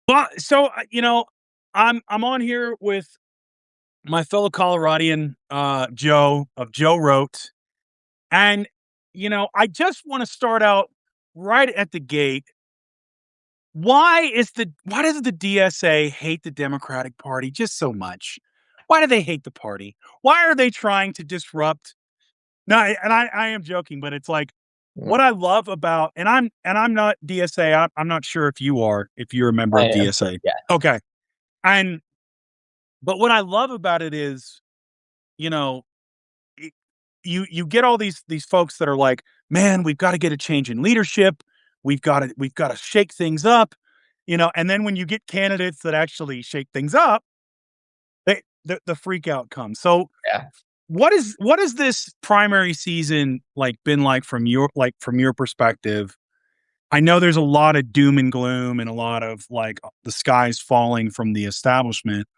Well, so I'm on here with my fellow Coloradian, Joe of Joe Wrote, and I just want to start out right at the gate. Why does the DSA hate the Democratic Party just so much? Why do they hate the party? Why are they trying to disrupt? No, and I am joking, but it's like Mm, what I love about, and I'm not DSA. I'm not sure if you're a member I of am. DSA. Yeah. Okay, and but what I love about it is, you know, y you get all these folks that are like, "Man, we've gotta get a change in leadership. We've gotta shake things up," and then when you get candidates that actually shake things up, the freak out comes. So, Yeah. what is this primary season, like, been like from your perspective? I know there's a lot of doom and gloom and a lot of, like, the sky's falling from the establishment.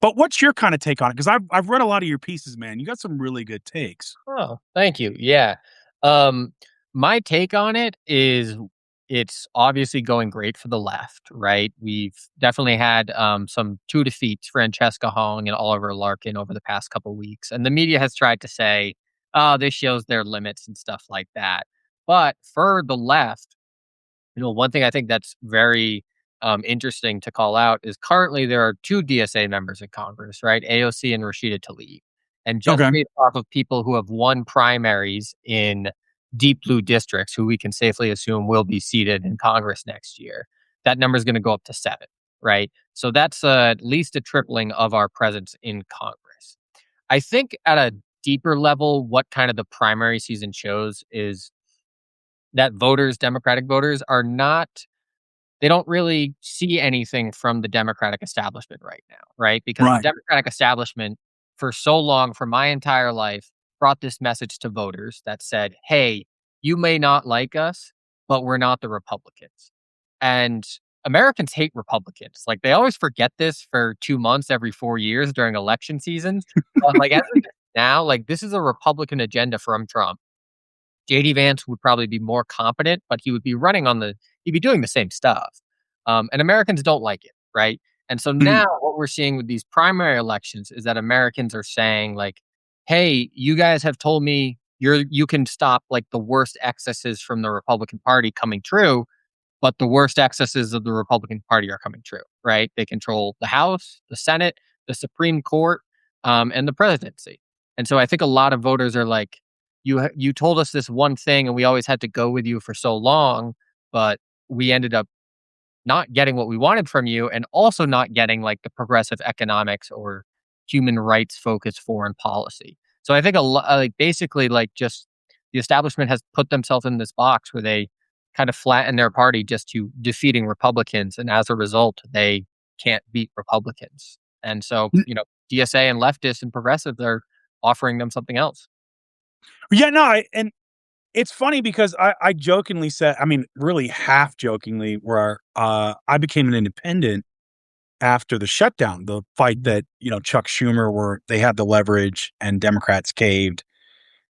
But what's your kinda take on it? Because I've read a lot of your pieces, man. You got some really good takes. Oh, thank you. Yeah. Um, my take on it is it's obviously going great for the left, right? We've definitely had some two defeats, Francesca Hong and Oliver Larkin over the past couple weeks. And the media has tried to say, oh, this shows their limits and stuff like that. But for the left, one thing I think that's very interesting to call out is currently there are two DSA members in Congress, right? AOC and Rashida Tlaib. And just Okay. based off of people who have won primaries in deep blue districts, who we can safely assume will be seated in Congress next year, that number is going to go up to seven, right? So that's at least a tripling of our presence in Congress. I think at a deeper level, what kind of the primary season shows is that voters, Democratic voters, are not they don't really see anything from the Democratic establishment right now, right? Because the Right. Democratic establishment, for so long, for my entire life, brought this message to voters that said, hey, you may not like us, but we're not the Republicans. And Americans hate Republicans. Like they always forget this for 2 months every 4 years during election seasons. But like as of now, like this is a Republican agenda from Trump. JD Vance would probably be more competent, but he'd be doing the same stuff. And Americans don't like it, right? And so Mhm. now what we're seeing with these primary elections is that Americans are saying like, "Hey, you guys have told me you can stop like the worst excesses from the Republican Party coming true, but the worst excesses of the Republican Party are coming true, right? They control the House, the Senate, the Supreme Court, and the presidency. And so I think a lot of voters are like, you told us this one thing, and we always had to go with you for so long, but we ended up not getting what we wanted from you, and also not getting like the progressive economics or human rights focused foreign policy. So I think like basically like just the establishment has put themselves in this box where they kind of flatten their party just to defeating Republicans, and as a result, they can't beat Republicans. And so DSA and leftists and progressives are offering them something else. Yeah, no, and it's funny because I jokingly said, I mean, really half jokingly, where I became an independent after the shutdown, the fight that Chuck Schumer, where they had the leverage and Democrats caved,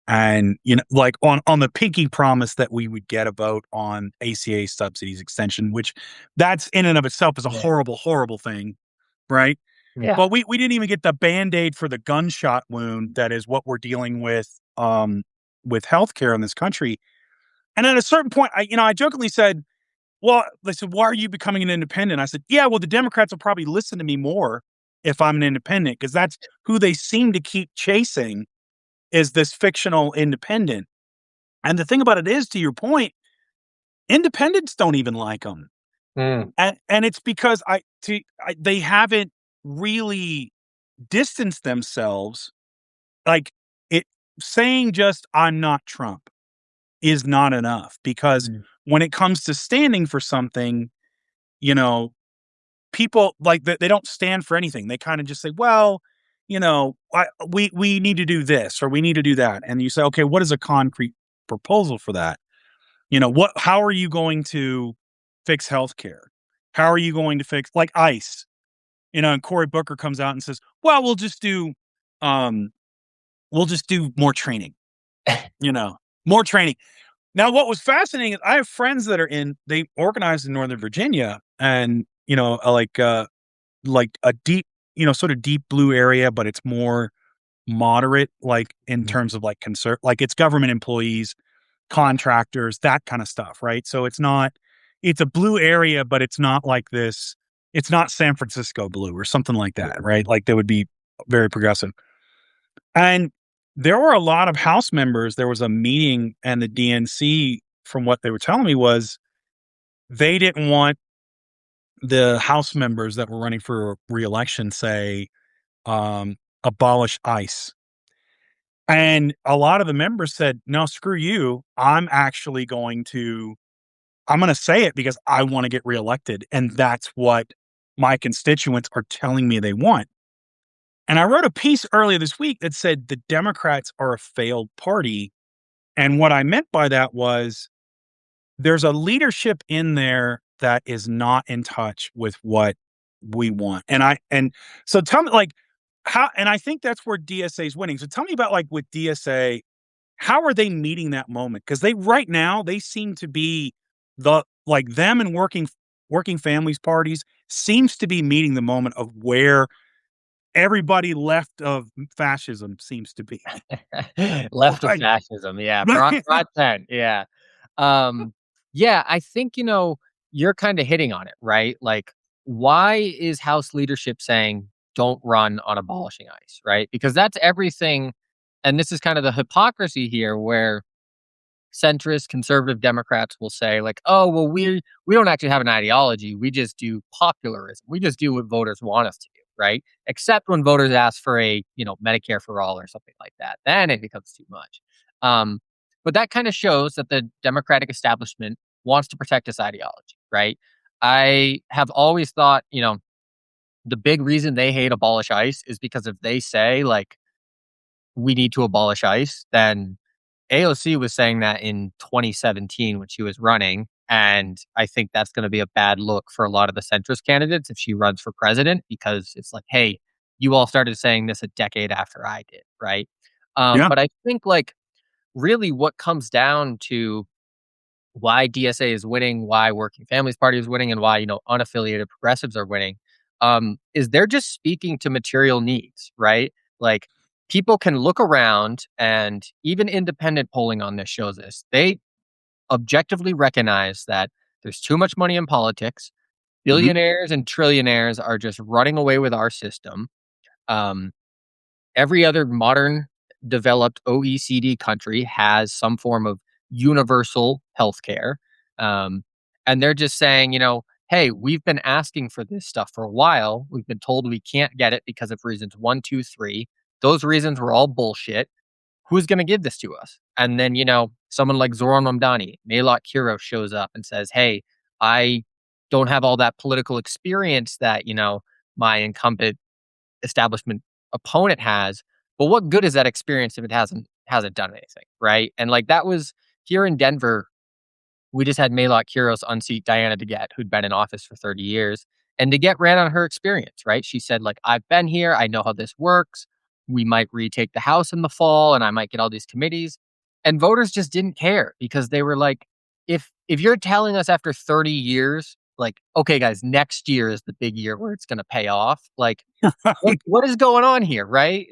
and like on the pinky promise that we would get a vote on ACA subsidies extension, which that's in and of itself is a Yeah. horrible, horrible thing, right? Yeah. But we didn't even get the Band-Aid for the gunshot wound that is what we're dealing with healthcare in this country. And at a certain point, I jokingly said, "Well," they said, "Why are you becoming an independent?" I said, "Yeah, well, the Democrats will probably listen to me more if I'm an independent because that's who they seem to keep chasing is this fictional independent." And the thing about it is, to your point, independents don't even like them, Mm, and it's because they haven't really distanced themselves. Like it saying just "I'm not Trump" is not enough because mm, when it comes to standing for something, you know, people like they don't stand for anything. They kind of just say, "Well, we need to do this or we need to do that," and you say, "Okay, what is a concrete proposal for that?" What? How are you going to fix healthcare? How are you going to fix like ICE? And Cory Booker comes out and says, "Well, um, we'll just do more training." More training. Now, what was fascinating is I have friends that they organized in Northern Virginia, and like a deep, sort of deep blue area, but it's more moderate, like in Mhm. terms of like like it's government employees, contractors, that kind of stuff, right? So it's a blue area, but it's not like this. It's not San Francisco blue or something like that, right? Like they would be very progressive. And there were a lot of House members. There was a meeting, and the DNC, from what they were telling me, was they didn't want the House members that were running for reelection say, abolish ICE. And a lot of the members said, no, screw you. I'm going to say it because I want to get reelected. And that's what my constituents are telling me they want. And I wrote a piece earlier this week that said the Democrats are a failed party. And what I meant by that was there's a leadership in there that is not in touch with what we want. And so tell me, like, how, and I think that's where DSA is winning. So tell me about, like, with DSA, how are they meeting that moment? Because right now they seem to be like them and working families parties seems to be meeting the moment of where everybody left of fascism seems to be. Left of Like, fascism, yeah, broad 10, yeah. Um, yeah, I think, you're kinda hitting on it, right? Like, why is House leadership saying, "Don't run on abolishing ICE," right? Because that's everything, and this is kind of the hypocrisy here where centrist conservative Democrats will say like, "Oh, well, we don't actually have an ideology. We just do popularism. We just do what voters want us to do, right? Except when voters ask for a, Medicare for all or something like that. Then it becomes too much." Um, but that kind of shows that the Democratic establishment wants to protect its ideology, right? I have always thought, the big reason they hate abolish ICE is because if they say like we need to abolish ICE, then AOC was saying that in 2017 when she was running, and I think that's gonna be a bad look for a lot of the centrist candidates if she runs for president because it's like, "Hey, you all started saying this a decade after I did," right? yeah. But I think, like, really what comes down to why DSA is winning, why Working Families Party is winning, and why, unaffiliated progressives are winning, is they're just speaking to material needs, right? Like people can look around and even independent polling on this shows this. They objectively recognize that there's too much money in politics. Mhm. Billionaires and trillionaires are just running away with our system. Um, every other modern developed OECD country has some form of universal healthcare. Um, and they're just saying, hey, we've been asking for this stuff for a while. We've been told we can't get it because of reasons one, two, three. Those reasons were all bullshit. Who's going to give this to us? And then, someone like Zoran Mamdani, Maylot Kiro shows up and says, hey, I don't have all that political experience that, my incumbent establishment opponent has, but what good is that experience if it hasn't done anything, right? And like that was here in Denver, we just had Maylot Kuros unseat Diana DeGette, who'd been in office for 30 years. And DeGette ran on her experience, right? She said, like, I've been here, I know how this works. We might retake the House in the fall, and I might get all these committees. And voters just didn't care because they were like, if you're telling us after 30 years, like, okay, guys, next year is the big year where it's gonna pay off, like what is going on here, right?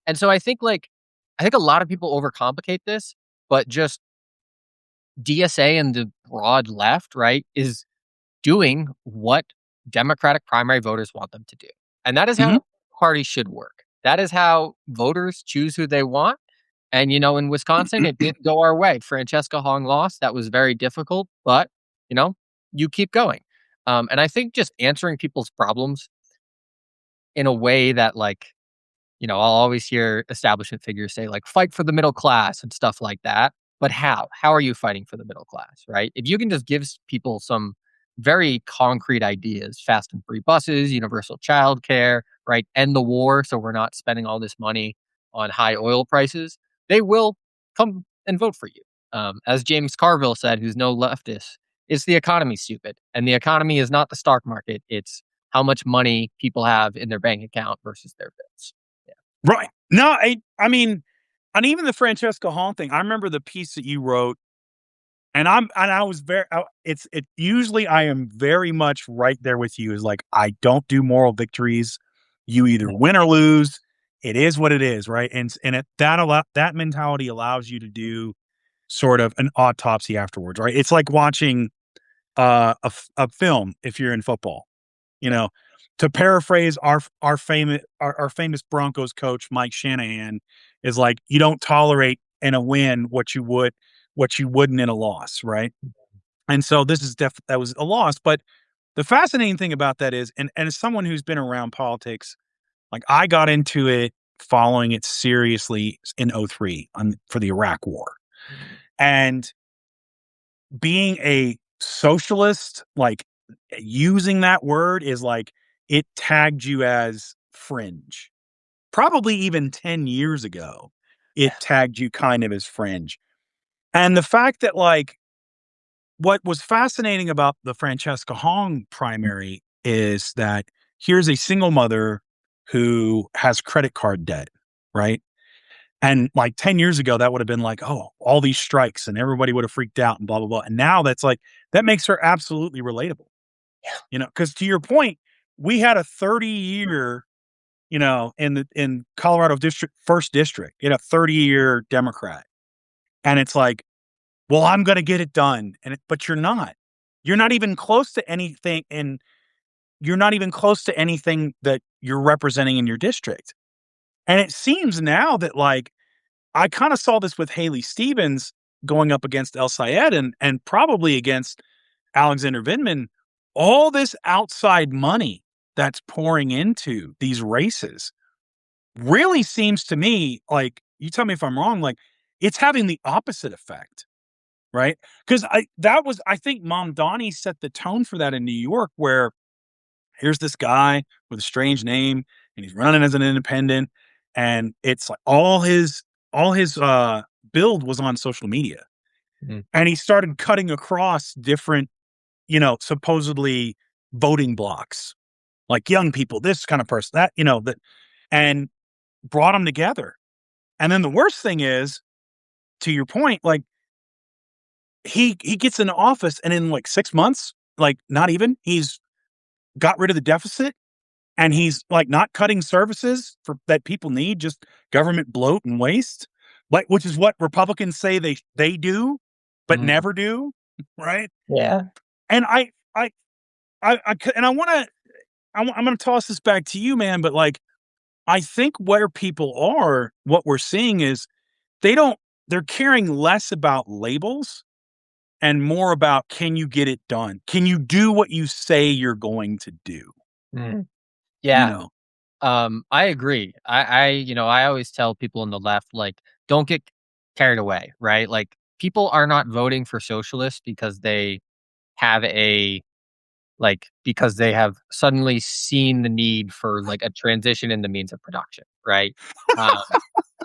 And so I think a lot of people overcomplicate this, but just DSA and the broad left, right, is doing what Democratic primary voters want them to do. And that is Mhm. how parties should work. That is how voters choose who they want. And, in Wisconsin, it didn't go our way. Francesca Hong lost. That was very difficult, but, you know, you keep going. And I think just answering people's problems in a way that, like, I'll always hear establishment figures say, like, "Fight for the middle class," and stuff like that, but how? How are you fighting for the middle class, right? If you can just give people some very concrete ideas, fast and free buses, universal childcare, right? End the war so we're not spending all this money on high oil prices, they will come and vote for you. As James Carville said, who's no leftist, "It's the economy, stupid." And the economy is not the stock market, it's how much money people have in their bank account versus their bills. Yeah. Right. No, I mean, and even the Francesca Hall thing, I remember the piece that you wrote I was it usually I am very much right there with you. Is like I don't do moral victories. You either win or lose. It is what it is, right? That mentality allows you to do sort of an autopsy afterwards, right? It's like watching a film if you're in football. You know, to paraphrase our famous Broncos coach Mike Shanahan is like you don't tolerate in a win what you wouldn't in a loss, right? And so that was a loss. But the fascinating thing about that is, and as someone who's been around politics, like I got into it following it seriously in '03 for the Iraq War, and being a socialist, like using that word is like it tagged you as fringe. Probably even 10 years ago, it tagged you kind of as fringe. And the fact that like what was fascinating about the Francesca Hong primary is that here's a single mother who has credit card debt, right? And like 10 years ago, that would have been like, oh, all these strikes and everybody would have freaked out and blah, blah, blah. And now that's like, that makes her absolutely relatable, because to your point, we had a 30-year, in Colorado district, first district, 30-year Democrat. And it's like, well, I'm going to get it done. But you're not. You're not even close to anything. And you're not even close to anything that you're representing in your district. And it seems now that like, I kind of saw this with Haley Stevens going up against El Sayed and probably against Alexander Vindman. All this outside money that's pouring into these races really seems to me like, you tell me if I'm wrong, like it's having the opposite effect, right? Because I think Mom Donnie set the tone for that in New York, where here's this guy with a strange name and he's running as an independent, and it's like all his build was on social media, Mhm. and he started cutting across different, supposedly voting blocks, like young people, this kind of person, that, that, and brought them together. And then the worst thing is, to your point, like he gets into office and in like 6 months, like not even, he's got rid of the deficit. And he's like not cutting services for that people need, just government bloat and waste, like which is what Republicans say they do, but Mhm. never do, right? Yeah. And and I want to I'm going to toss this back to you, man. But like I think where people are, what we're seeing is they don't they're caring less about labels and more about, can you get it done? Can you do what you say you're going to do? Mm. You Yeah. know, I agree. I always tell people on the left, like, don't get carried away, right? Like, people are not voting for socialists because have a because they have suddenly seen the need for like a transition in the means of production, right? Um,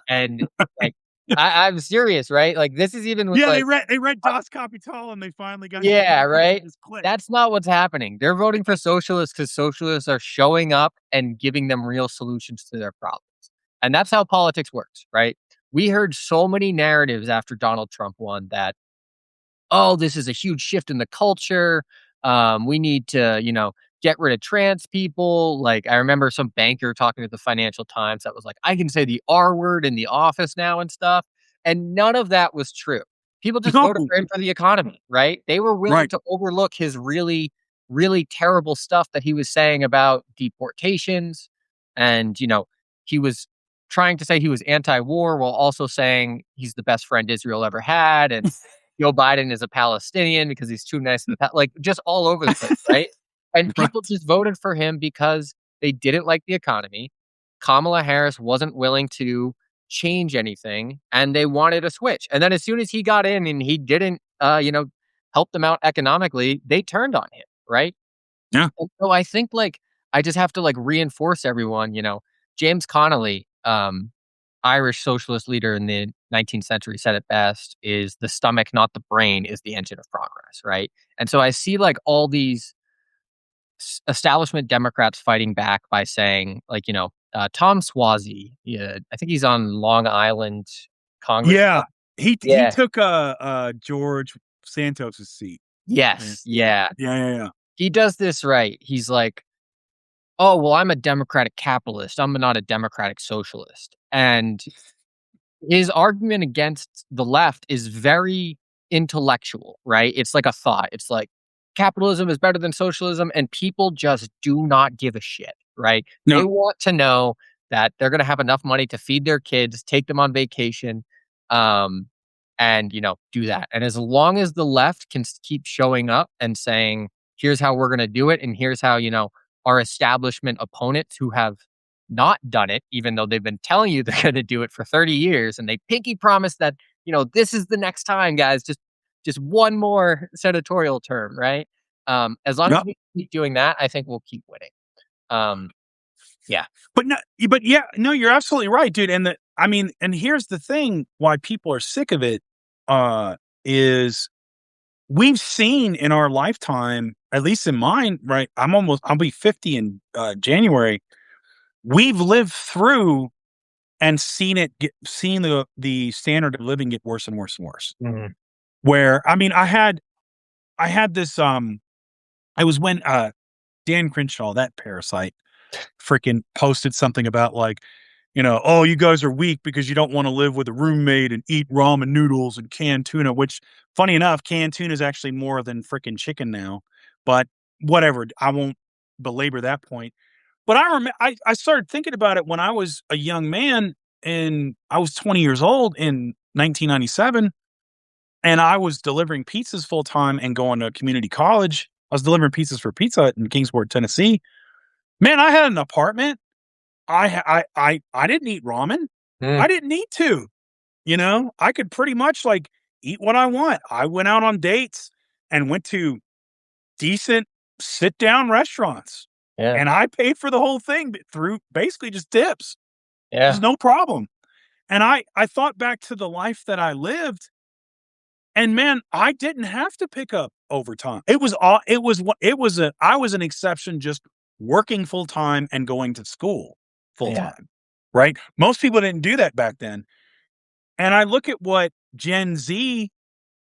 and like, I'm serious, right? Like, this is even with yeah, like, they read Das Kapital and they finally got yeah, it right? just clicked. That's not what's happening. They're voting for socialists because socialists are showing up and giving them real solutions to their problems. And that's how politics works, right? We heard so many narratives after Donald Trump won that, oh, this is a huge shift in the culture. We need to, get rid of trans people. Like, I remember some banker talking to the Financial Times that was like, I can say the R word in the office now and stuff. And none of that was true. People just No, voted for him for the economy, right? They were willing right. to overlook his really, really terrible stuff that he was saying about deportations. And, he was trying to say he was anti war while also saying he's the best friend Israel ever had. And Joe Biden is a Palestinian because he's too nice to the like, just all over the place, right? And Right. people just voted for him because they didn't like the economy. Kamala Harris wasn't willing to change anything, and they wanted a switch. And then as soon as he got in and he didn't, help them out economically, they turned on him, right? Yeah. And so I think, like, I just have to, like, reinforce everyone, James Connolly, Irish socialist leader in the 19th century, said it best, is the stomach, not the brain, is the engine of progress, right? And so I see, like, all these establishment Democrats fighting back by saying, like, Tom Suozzi, yeah, I think he's on Long Island Congress. Yeah. He Yeah. took George Santos's seat. Yeah, Yes, yeah. yeah. He does this right. He's like, "Oh, well, I'm a democratic capitalist. I'm not a democratic socialist." And his argument against the left is very intellectual, right? It's like a thought. It's like capitalism is better than socialism, and people just do not give a shit, right? No, They want to know that they're going to have enough money to feed their kids, take them on vacation, um, and do that. And as long as the left can keep showing up and saying, "Here's how we're going to do it," and here's how our establishment opponents who have not done it, even though they've been telling you they're going to do it for 30 years. And they pinky promise that, this is the next time, guys. Just one more senatorial term, right? As long no. as we keep doing that, I think we'll keep winning. Um, yeah. But no, but yeah, no, you're absolutely right, dude. And here's the thing: why people are sick of it, is we've seen in our lifetime, at least in mine, right? I'll be 50 in January. We've lived through and seen the standard of living get worse and worse and worse. Mhm. Where I had this I was when Dan Crenshaw, that parasite, freaking posted something about like, oh, you guys are weak because you don't want to live with a roommate and eat ramen noodles and canned tuna, which funny enough, canned tuna is actually more than freaking chicken now. But whatever, I won't belabor that point. But I started thinking about it when I was a young man and I was 20 years old in 1997 and I was delivering pizzas full time and going to community college. I was delivering pizzas for Pizza Hut in Kingsport, Tennessee. Man, I had an apartment. I didn't eat ramen. Mm, I didn't need to. I could pretty much like eat what I want. I went out on dates and went to decent sit down restaurants, yeah. and I paid for the whole thing through basically just tips. There's Yeah. no problem. And I thought back to the life that I lived, and man, I didn't have to pick up overtime. It was all it was what it was a I was an exception just working full time and going to school full Yeah. time, right? Most people didn't do that back then. And I look at what Gen Z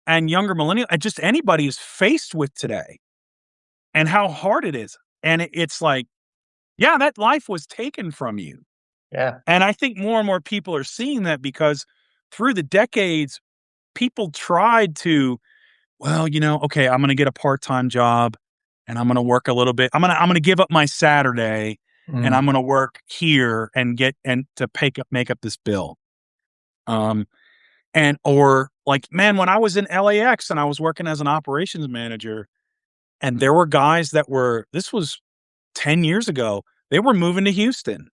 and younger millennial and just anybody is faced with today and how hard it is. And it's like, yeah, that life was taken from you. Yeah. And I think more and more people are seeing that because through the decades, people tried to, well, okay, I'm going to get a part-time job and I'm going to work a little bit. I'm going to give up my Saturday and Mm, I'm going to work here and to make up this bill. Um, or like, man, when I was in LAX and I was working as an operations manager and there were guys this was 10 years ago, they were moving to Houston.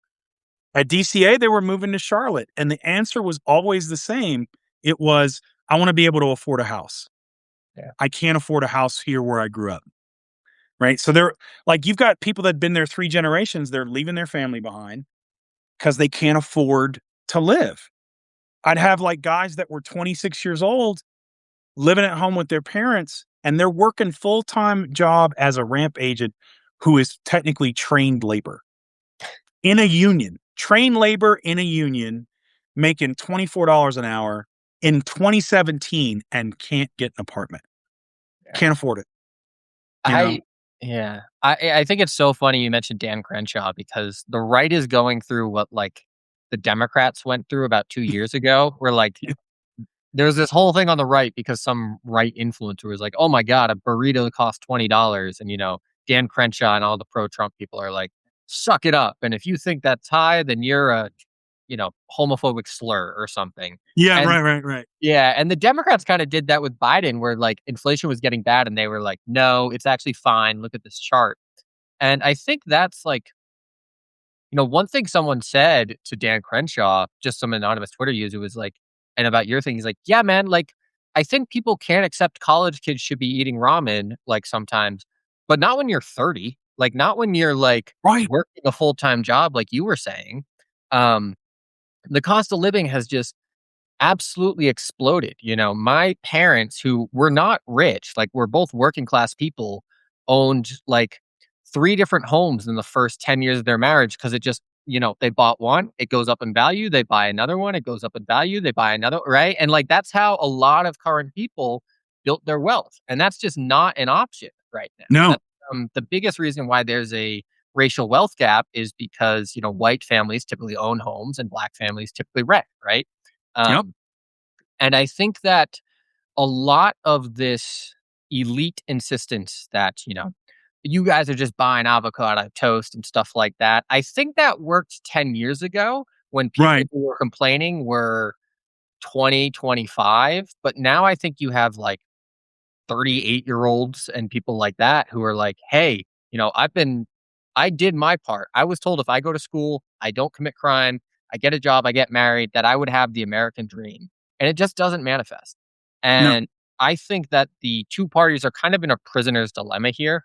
At DCA, they were moving to Charlotte, and the answer was always the same. It was, I want to be able to afford a house. yeah. I can't afford a house here where I grew up. Right. So they're like, you've got people that have been there 3 generations. They're leaving their family behind because they can't afford to live. I'd have like guys that were 26 years old living at home with their parents and they're working full-time job as a ramp agent who is technically trained labor in a union, trained labor in a union, making $24 an hour in 2017 and can't get an apartment. Yeah. Can't afford it, you know? I yeah. I think it's so funny you mentioned Dan Crenshaw because the right is going through what like the Democrats went through about 2 years ago, where like there's this whole thing on the right because some right influencer was like, "Oh my god, a burrito costs $20." And Dan Crenshaw and all the pro-Trump people are like, "Suck it up. And if you think that's high, then you're a, homophobic slur or something." Yeah, And right. yeah, and the Democrats kinda did that with Biden where, like, inflation was getting bad and they were like, "No, it's actually fine. Look at this chart." And I think that's, like, one thing someone said to Dan Crenshaw, just some anonymous Twitter user was like and about your thing, he's like, "Yeah, man, like, I think people can't accept college kids should be eating ramen, like, sometimes, but not when you're 30, like, not when you're, like, Right. working a full-time job like you were saying." Um, the cost of living has just absolutely exploded. My parents, who were not rich, like we're both working class people, owned like 3 different homes in the first 10 years of their marriage because it just, they bought one, it goes up in value, they buy another one, it goes up in value, they buy another, right? And like that's how a lot of current people built their wealth. And that's just not an option right now. No. That's the biggest reason why there's a racial wealth gap is because, white families typically own homes and black families typically rent, right? Yep. Um, and I think that a lot of this elite insistence that, you guys are just buying avocado toast and stuff like that. I think that worked 10 years ago when people Right. who were complaining were 20, 25. But now I think you have like 38-year-olds and people like that who are like, hey, I did my part. I was told if I go to school, I don't commit crime, I get a job, I get married, that I would have the American dream. And it just doesn't manifest. No. And I think that the two parties are kind of in a prisoner's dilemma here.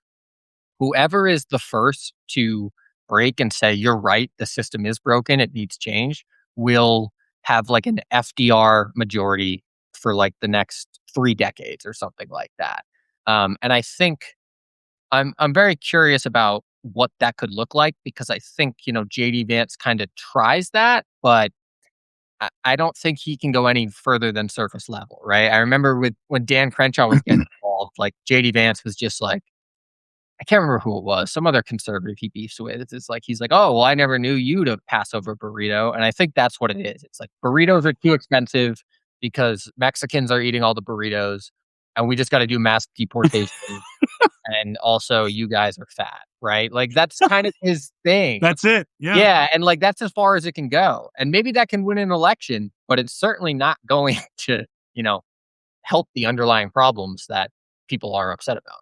Whoever is the first to break and say, you're right, the system is broken, it needs change, will have like an FDR majority for like the next 3 decades or something like that. And I think I'm very curious about what that could look like because I think, JD Vance kind of tries that, but I don't think he can go any further than surface level, right? I remember when Dan Crenshaw was getting involved, like JD Vance was just like, I can't remember who it was, some other conservative he beefs with. It's like he's like, "Oh, well, I never knew you to pass over a burrito." And I think that's what it is. It's like burritos are too expensive because Mexicans are eating all the burritos, and we just got to do mass deportation. And also, you guys are fat, right? Like that's kind of his thing. That's it. Yeah. Yeah, and like that's as far as it can go. And maybe that can win an election, but it's certainly not going to, help the underlying problems that people are upset about.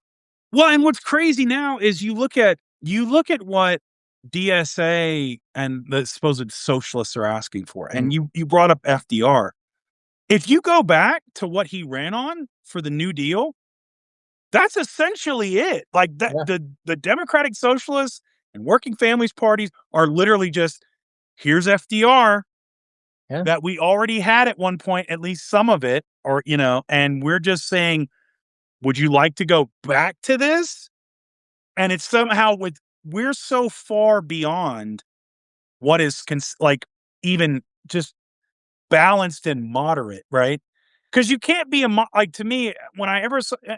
Well, and what's crazy now is you look at what DSA and the supposed socialists are asking for, and Mm, you brought up FDR. If you go back to what he ran on for the New Deal, that's essentially it. Like that, yeah, the Democratic Socialists and Working Families parties are literally just here's FDR yeah, that we already had at one point, at least some of it, or and we're just saying, would you like to go back to this? And it's somehow we're so far beyond what is like even just balanced and moderate, right? Because you can't be like to me when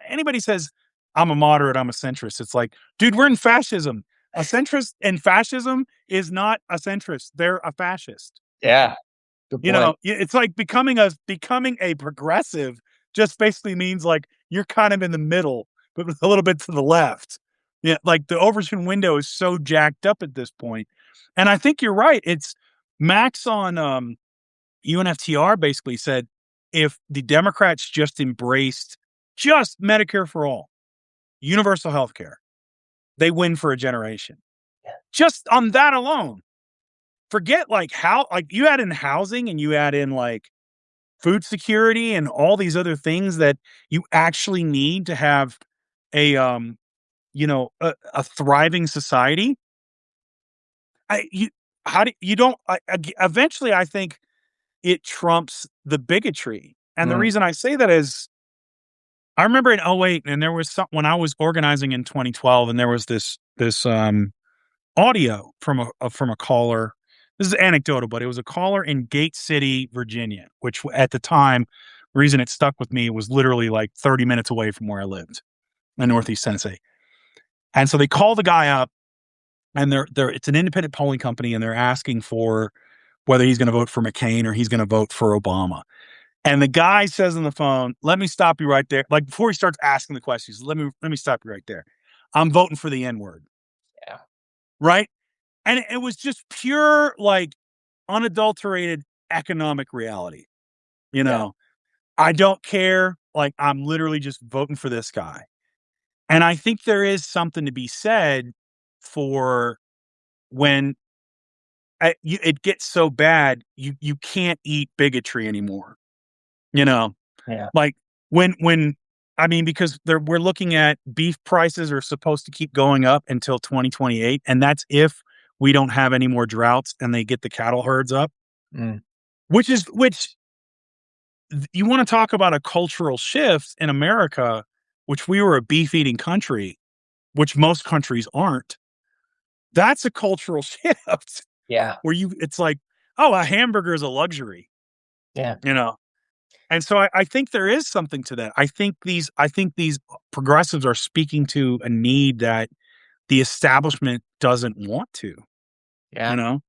anybody says I'm a moderate, I'm a centrist. It's like, dude, we're in fascism. A centrist in fascism is not a centrist; they're a fascist. yeah. Good point. It's like becoming a progressive just basically means like you're kind of in the middle, but with a little bit to the left. Yeah, like the Overton window is so jacked up at this point. And I think you're right. It's Max on UNFTR basically said if the Democrats just embraced just Medicare for all, universal health care, they win for a generation. Just on that alone. Forget like how like you add in housing and you add in like food security and all these other things that you actually need to have a thriving society. I you how do you don't eventually I think it trumps the bigotry. And the Mm, reason I say that is I remember in '08, and there was when I was organizing in 2012 and there was this audio from a caller. This is anecdotal, but it was a caller in Gate City, Virginia, which at the time, the reason it stuck with me was literally like 30 minutes away from where I lived in Northeast Tennessee. And so they call the guy up and they're it's an independent polling company and they're asking for whether he's going to vote for McCain or he's going to vote for Obama. And the guy says on the phone, "Let me stop you right there." Like before he starts asking the questions, let me stop you right there. I'm voting for the N word, yeah, right? And it was just pure, like unadulterated economic reality. You yeah, know, I don't care. Like I'm literally just voting for this guy. And I think there is something to be said for when it gets so bad, you can't eat bigotry anymore. You know, yeah, like when I mean, because we're looking at beef prices are supposed to keep going up until 2028, and that's if we don't have any more droughts and they get the cattle herds up. mm, Which you want to talk about a cultural shift in America, which we were a beef eating country, which most countries aren't. That's a cultural shift yeah, where it's like, oh, a hamburger is a luxury, yeah. you know? And so I think there is something to that. I think these progressives are speaking to a need that the establishment doesn't want to, you Yeah. know?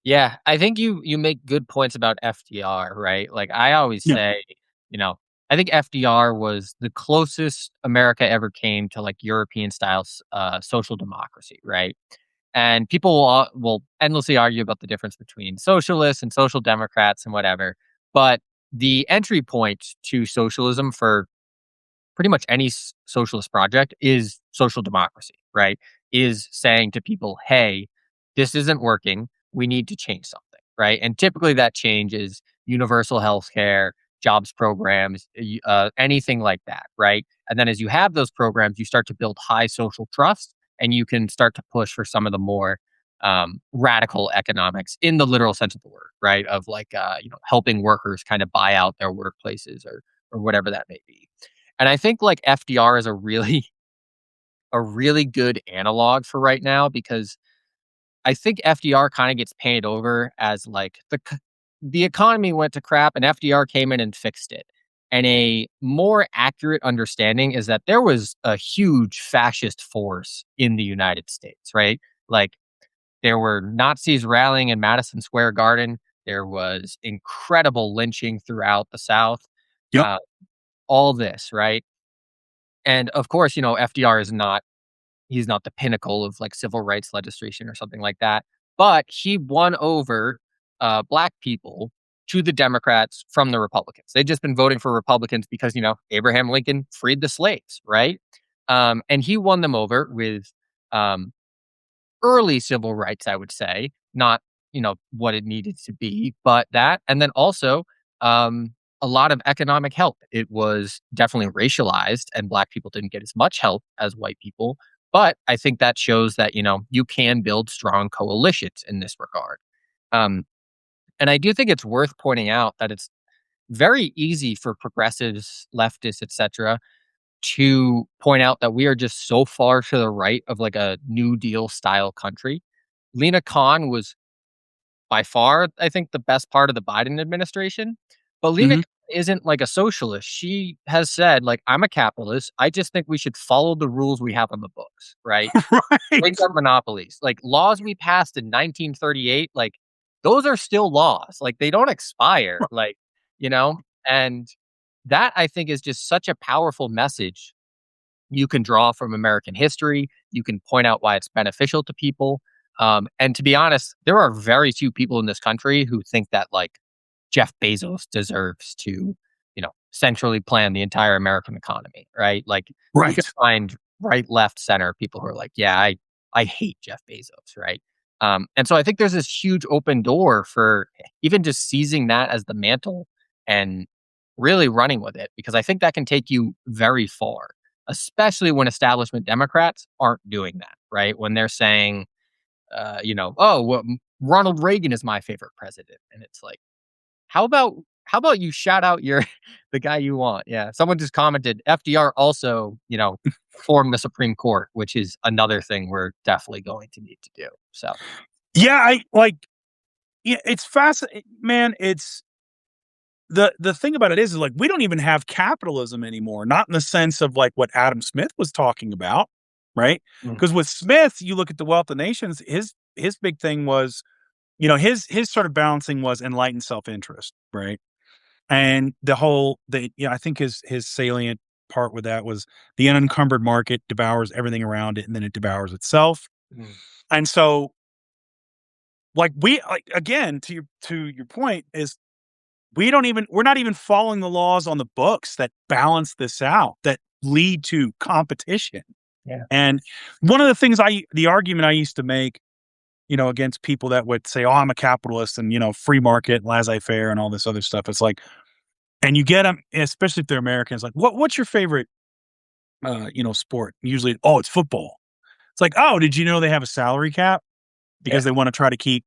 Yeah, I think you make good points about FDR, right? Like I always Yeah. say, you know, I think FDR was the closest America ever came to like European style social democracy, right? And people will endlessly argue about the difference between socialists and social democrats and whatever. But the entry point to socialism for pretty much any socialist project is social democracy, right? Is saying to people, hey, this isn't working. We need to change something, right? And typically that change is universal health care, jobs programs, anything like that, right? And then as you have those programs, you start to build high social trust and you can start to push for some of the more radical economics in the literal sense of the word, right? Of like, helping workers kind of buy out their workplaces or whatever that may be. And I think like FDR is a really a really good analog for right now because I think FDR kind of gets painted over as like the economy went to crap and FDR came in and fixed it. And a more accurate understanding is that there was a huge fascist force in the United States, right? Like there were Nazis rallying in Madison Square Garden. There was incredible lynching throughout the South. Yep. Uh, all this, right? And of course, FDR is not he's not the pinnacle of like civil rights legislation or something like that, but he won over black people to the Democrats from the Republicans. They'd just been voting for Republicans because, Abraham Lincoln freed the slaves, right? And he won them over with um, early civil rights, I would say, not, what it needed to be, but that. And then also um, a lot of economic help. It was definitely racialized, and Black people didn't get as much help as white people. But I think that shows that, you can build strong coalitions in this regard. Um, and I do think it's worth pointing out that it's very easy for progressives, leftists, etc., to point out that we are just so far to the right of like a New Deal style country. Lena Khan was by far, I think, the best part of the Biden administration. But Lena Mhm. Khan isn't like a socialist. She has said, like, I'm a capitalist. I just think we should follow the rules we have on the books, right? Break Right. up monopolies. Like laws we passed in 1938, like those are still laws. Like they don't expire. Like, you know, and that I think is just such a powerful message you can draw from American history. You can point out why it's beneficial to people. And to be honest, there are very few people in this country who think that like Jeff Bezos deserves to, centrally plan the entire American economy, right? Like you can Right. find right, left, center people who are like, yeah, I hate Jeff Bezos, right? And so I think there's this huge open door for even just seizing that as the mantle and really running with it because I think that can take you very far, especially when establishment Democrats aren't doing that, right? When they're saying, oh, well, Ronald Reagan is my favorite president, and it's like, how about you shout out your the guy you want? Yeah, someone just commented FDR also, reformed the Supreme Court, which is another thing we're definitely going to need to do. So Yeah, I like yeah, it's fascinating, man. It's the thing about it is like we don't even have capitalism anymore, not in the sense of like what Adam Smith was talking about, right? mm, Because with Smith, you look at the Wealth of Nations, his big thing was, his sort of balancing was enlightened self-interest, right? And I think his salient part with that was the unencumbered market devours everything around it and then it devours itself. mm, And so like we like again to your point is we're not even following the laws on the books that balance this out, that lead to competition. yeah, And one of the things the argument I used to make, against people that would say, "Oh, I'm a capitalist and, free market, laissez-faire and all this other stuff." It's like, and you get them, especially if they're Americans, like, what's your favorite, sport? Usually, oh, it's football. It's like, oh, did you know they have a salary cap because yeah, they want to try to keep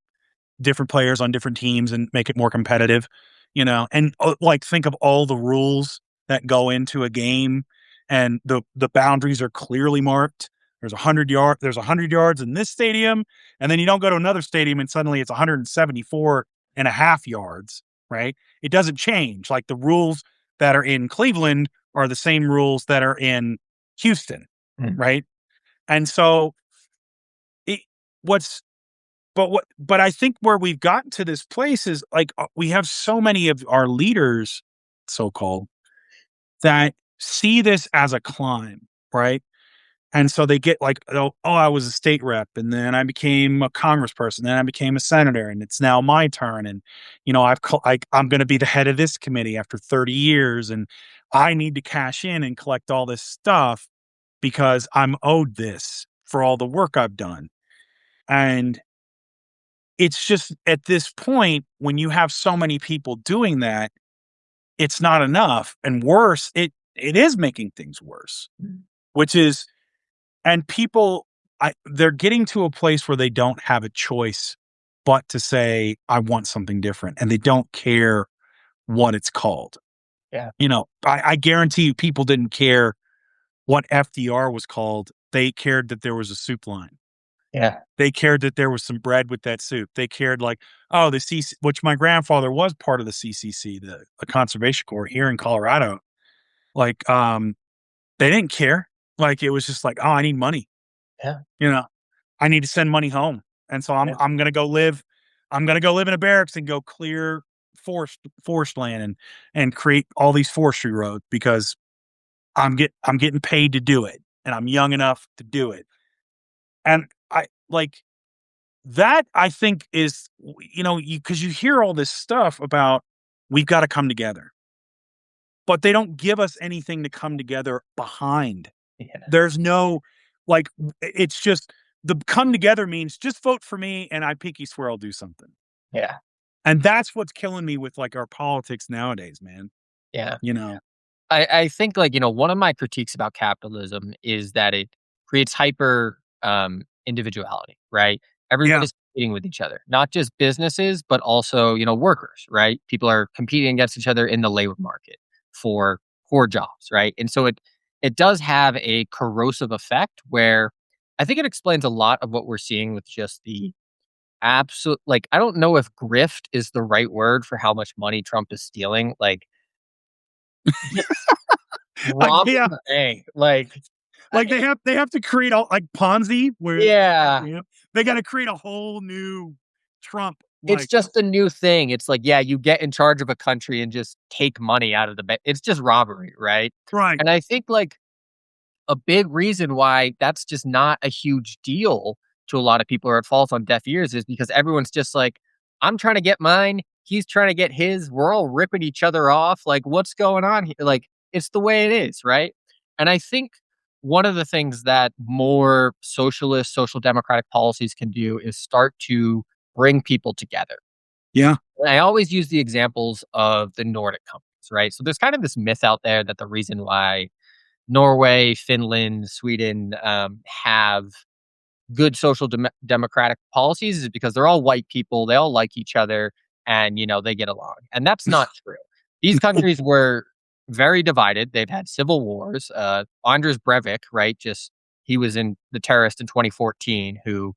different players on different teams and make it more competitive, and like think of all the rules that go into a game and the boundaries are clearly marked. There's 100 yards in this stadium, and then you don't go to another stadium and suddenly it's 174 and a half yards. right? It doesn't change. Like the rules that are in Cleveland are the same rules that are in Houston, Mm. right? And so it, what's but I think where we've gotten to this place is like we have so many of our leaders, so called, that see this as a climb, right? And so they get like, oh, I was a state rep, and then I became a congressperson, then I became a senator, and it's now my turn. And I'm going to be the head of this committee after 30 years, and I need to cash in and collect all this stuff because I'm owed this for all the work I've done. And it's just at this point when you have so many people doing that, it's not enough, and worse, it is making things worse, which is and people they're getting to a place where they don't have a choice but to say I want something different, and they don't care what it's called. Yeah. I guarantee you people didn't care what FDR was called. They cared that there was a soup line. Yeah. They cared that there was some bread with that soup. They cared like, oh, the CC, which my grandfather was part of the CCC, the Conservation Corps here in Colorado. Like, they didn't care. Like, it was just like, oh, I need money. Yeah. You know, I need to send money home, and so Yeah. I'm gonna go live. I'm gonna go live in a barracks and go clear forest land and create all these forestry roads because I'm getting paid to do it, and I'm young enough to do it. And I like that. I think is because you hear all this stuff about we've got to come together, but they don't give us anything to come together behind. Yeah. There's no like it's just the come together means just vote for me and I pinky swear I'll do something. Yeah. And that's what's killing me with like our politics nowadays, man. Yeah. You know? I think like, one of my critiques about capitalism is that it creates hyper individuality, right? Everyone Yeah. is competing with each other, not just businesses, but also, workers, right? People are competing against each other in the labor market for poor jobs, right? And so it does have a corrosive effect where I think it explains a lot of what we're seeing with just the absolute like I don't know if grift is the right word for how much money Trump is stealing. Like just Like robbing yeah, the bank, like, like they have to create a like Ponzi where yeah, they got to create a whole new Trump it's like just a new thing. It's like, yeah, you get in charge of a country and just take money out of the bank. It's just robbery, right? right. And I think, like, a big reason why that's just not a huge deal to a lot of people or it falls on deaf ears is because everyone's just like, "I'm trying to get mine, he's trying to get his, we're all ripping each other off, like, what's going on here?" Like, it's the way it is, right? And I think one of the things that more socialist, social democratic policies can do is start to bring people together. Yeah. And I always use the examples of the Nordic countries, right? So there's kind of this myth out there that the reason why Norway, Finland, Sweden, have good social democratic policies is because they're all white people, they all like each other, and, they get along, and that's not true. These countries were very divided, they've had civil wars, Anders Breivik, right, just he was in the terrorist in 2014 who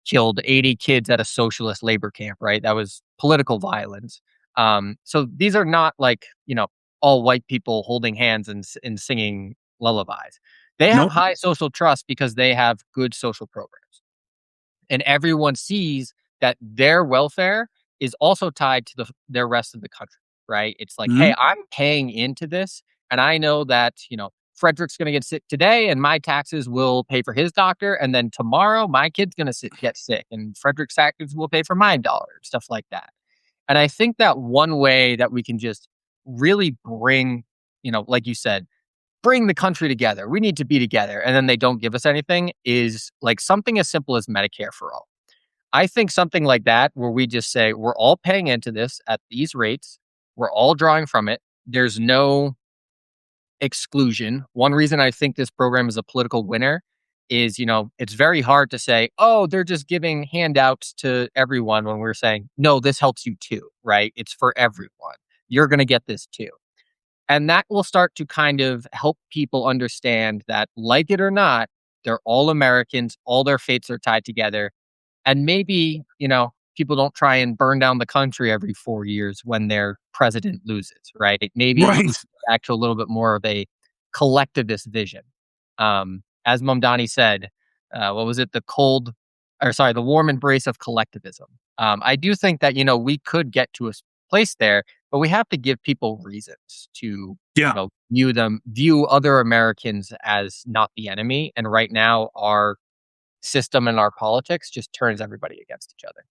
killed 80 kids at a socialist labor camp, right? That was political violence. So these are not like, all white people holding hands and singing lullabies. They have Nope. high social trust because they have good social programs. And everyone sees that their welfare is also tied to their rest of the country, right? It's like, Mhm. hey, I'm paying into this, and I know that Frederick's going to get sick today, and my taxes will pay for his doctor, and then tomorrow my kid's going to get sick, and Frederick's taxes will pay for my dollar, stuff like that. And I think that one way that we can just really bring, like you said, bring the country together. We need to be together, and then they don't give us anything is like something as simple as Medicare for all. I think something like that, where we just say, we're all paying into this at these rates, we're all drawing from it. There's no exclusion. One reason I think this program is a political winner is, it's very hard to say, oh, they're just giving handouts to everyone when we're saying, no, this helps you too, right? It's for everyone. You're going to get this too. And that will start to kind of help people understand that, like it or not, they're all Americans, all their fates are tied together. And maybe, people don't try and burn down the country every 4 years when their president loses, right? Maybe we Right. get back to a little bit more of a collectivist vision. As Mamdani said, what was it? The warm embrace of collectivism. I do think that, we could get to a place there, but we have to give people reasons to, Yeah. view other Americans as not the enemy. And right now, our system and our politics just turns everybody against each other.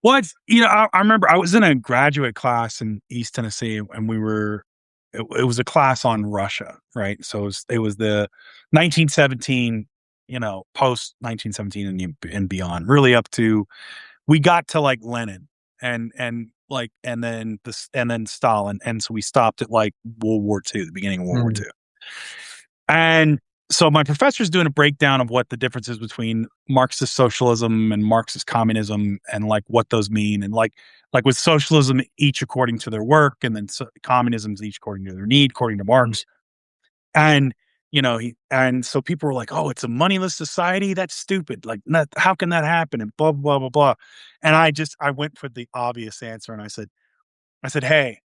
Well, I remember I was in a graduate class in East Tennessee, and it was a class on Russia, right? So it was the 1917, post 1917 and beyond, really up to we got to like Lenin and then Stalin, and so we stopped at like World War II, the beginning of World War Mm, II. And so my professor's doing a breakdown of what the difference is between Marxist socialism and Marxist communism and like what those mean. And like with socialism, each according to their work, and then communism's each according to their need, according to mm, Marx. And and so people were like, "Oh, it's a moneyless society. That's stupid. Like, how can that happen?" And blah blah blah blah. And I went for the obvious answer, and I said, "Hey,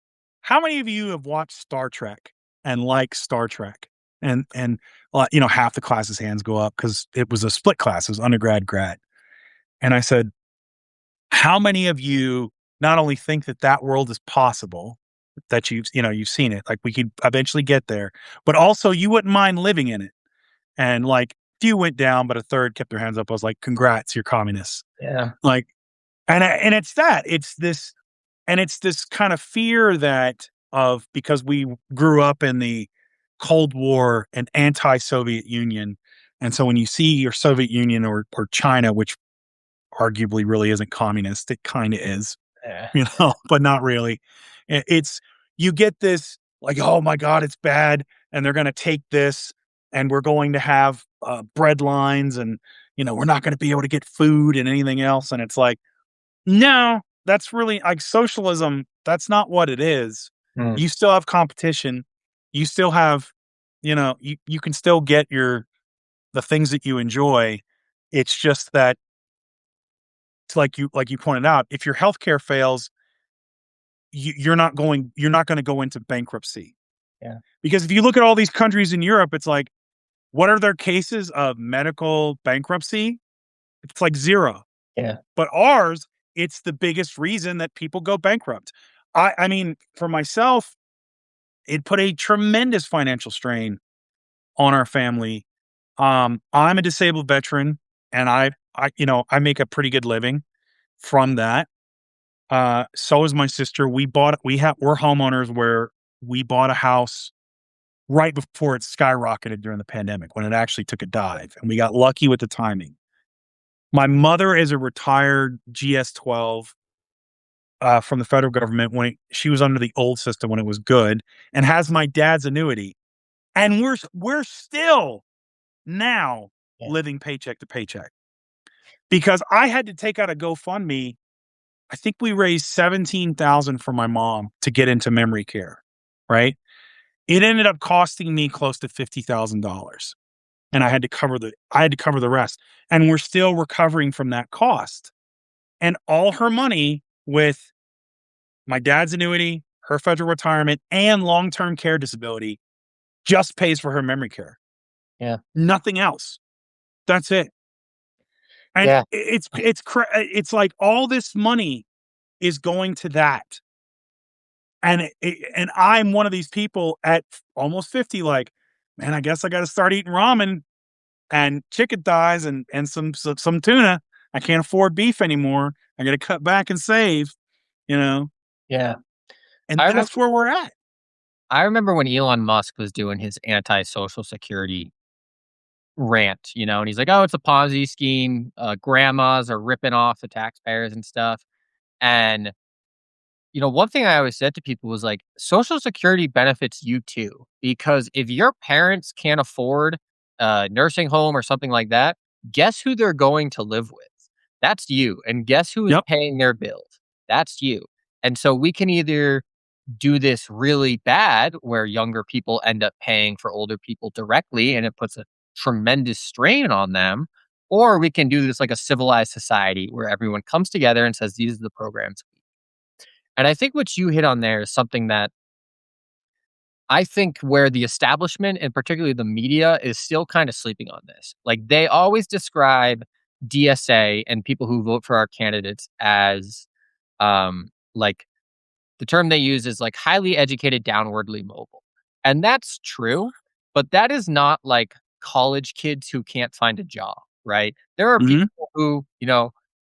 how many of you have watched Star Trek and like Star Trek?" And half the class's hands go up because it was a split class, it was undergrad, grad. And I said, "How many of you not only think that that world is possible, that you've seen it, like we could eventually get there, but also you wouldn't mind living in it?" And like few went down, but a third kept their hands up. I was like, "Congrats, you're communists." yeah. Like, and it's this kind of fear that of because we grew up in the Cold War and anti-Soviet Union, and so when you see your Soviet Union or China, which arguably really isn't communist, it kind of is, Yeah. but not really. It's you get this like, oh my God, it's bad, and they're going to take this, and we're going to have bread lines, and we're not going to be able to get food and anything else, and it's like, no, that's really like socialism. That's not what it is. Mm, You still have competition. You still have, you can still get the things that you enjoy. It's just that it's like you pointed out, if your healthcare fails, you're not going to go into bankruptcy. yeah. Because if you look at all these countries in Europe, it's like, what are their cases of medical bankruptcy? It's like zero. Yeah. But ours, it's the biggest reason that people go bankrupt. I mean, for myself, it put a tremendous financial strain on our family. I'm a disabled veteran, and I make a pretty good living from that. So is my sister. We're homeowners where we bought a house right before it skyrocketed during the pandemic when it actually took a dive, and we got lucky with the timing. My mother is a retired GS-12 from the federal government when she was under the old system when it was good, and has my dad's annuity, and we're still now Yeah. living paycheck to paycheck because I had to take out a GoFundMe. I think we raised 17,000 for my mom to get into memory care. Right, it ended up costing me close to $50,000, and I had to cover the rest, and we're still recovering from that cost. And all her money with my dad's annuity, her federal retirement, and long-term care disability just pays for her memory care. Yeah. Nothing else. That's it. And Yeah. it's like all this money is going to that. And I'm one of these people at almost 50, like, man, I guess I got to start eating ramen and chicken thighs and some tuna. I can't afford beef anymore. I got to cut back and save, you know. Yeah. And I remember that's where we're at. I remember when Elon Musk was doing his anti-social security rant, and he's like, "Oh, it's a Ponzi scheme. Grandmas are ripping off the taxpayers and stuff." And one thing I always said to people was like, Social Security benefits you too, because if your parents can't afford a nursing home or something like that, guess who they're going to live with? That's you. And guess who is Yep. paying their bills? That's you. And so we can either do this really bad where younger people end up paying for older people directly and it puts a tremendous strain on them, or we can do this like a civilized society where everyone comes together and says, these are the programs. And I think what you hit on there is something that I think where the establishment and particularly the media is still kind of sleeping on this. Like they always describe DSA and people who vote for our candidates as like the term they use is like highly educated, downwardly mobile. And that's true, but that is not like college kids who can't find a job, right? There are Hmm. people who,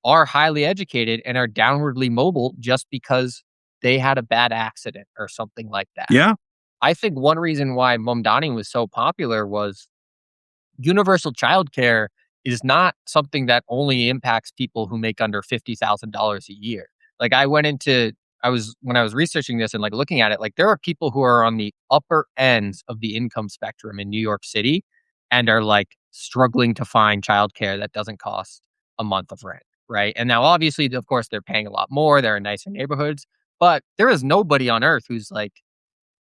are highly educated and are downwardly mobile just because they had a bad accident or something like that. Yeah. I think one reason why Momdani was so popular was universal childcare is not something that only impacts people who make under $50,000 a year. Like when I was researching this and like looking at it, like there are people who are on the upper ends of the income spectrum in New York City and are like struggling to find childcare that doesn't cost a month of rent. Right. And now obviously, of course, they're paying a lot more. They're in nicer neighborhoods, but there is nobody on earth who's like,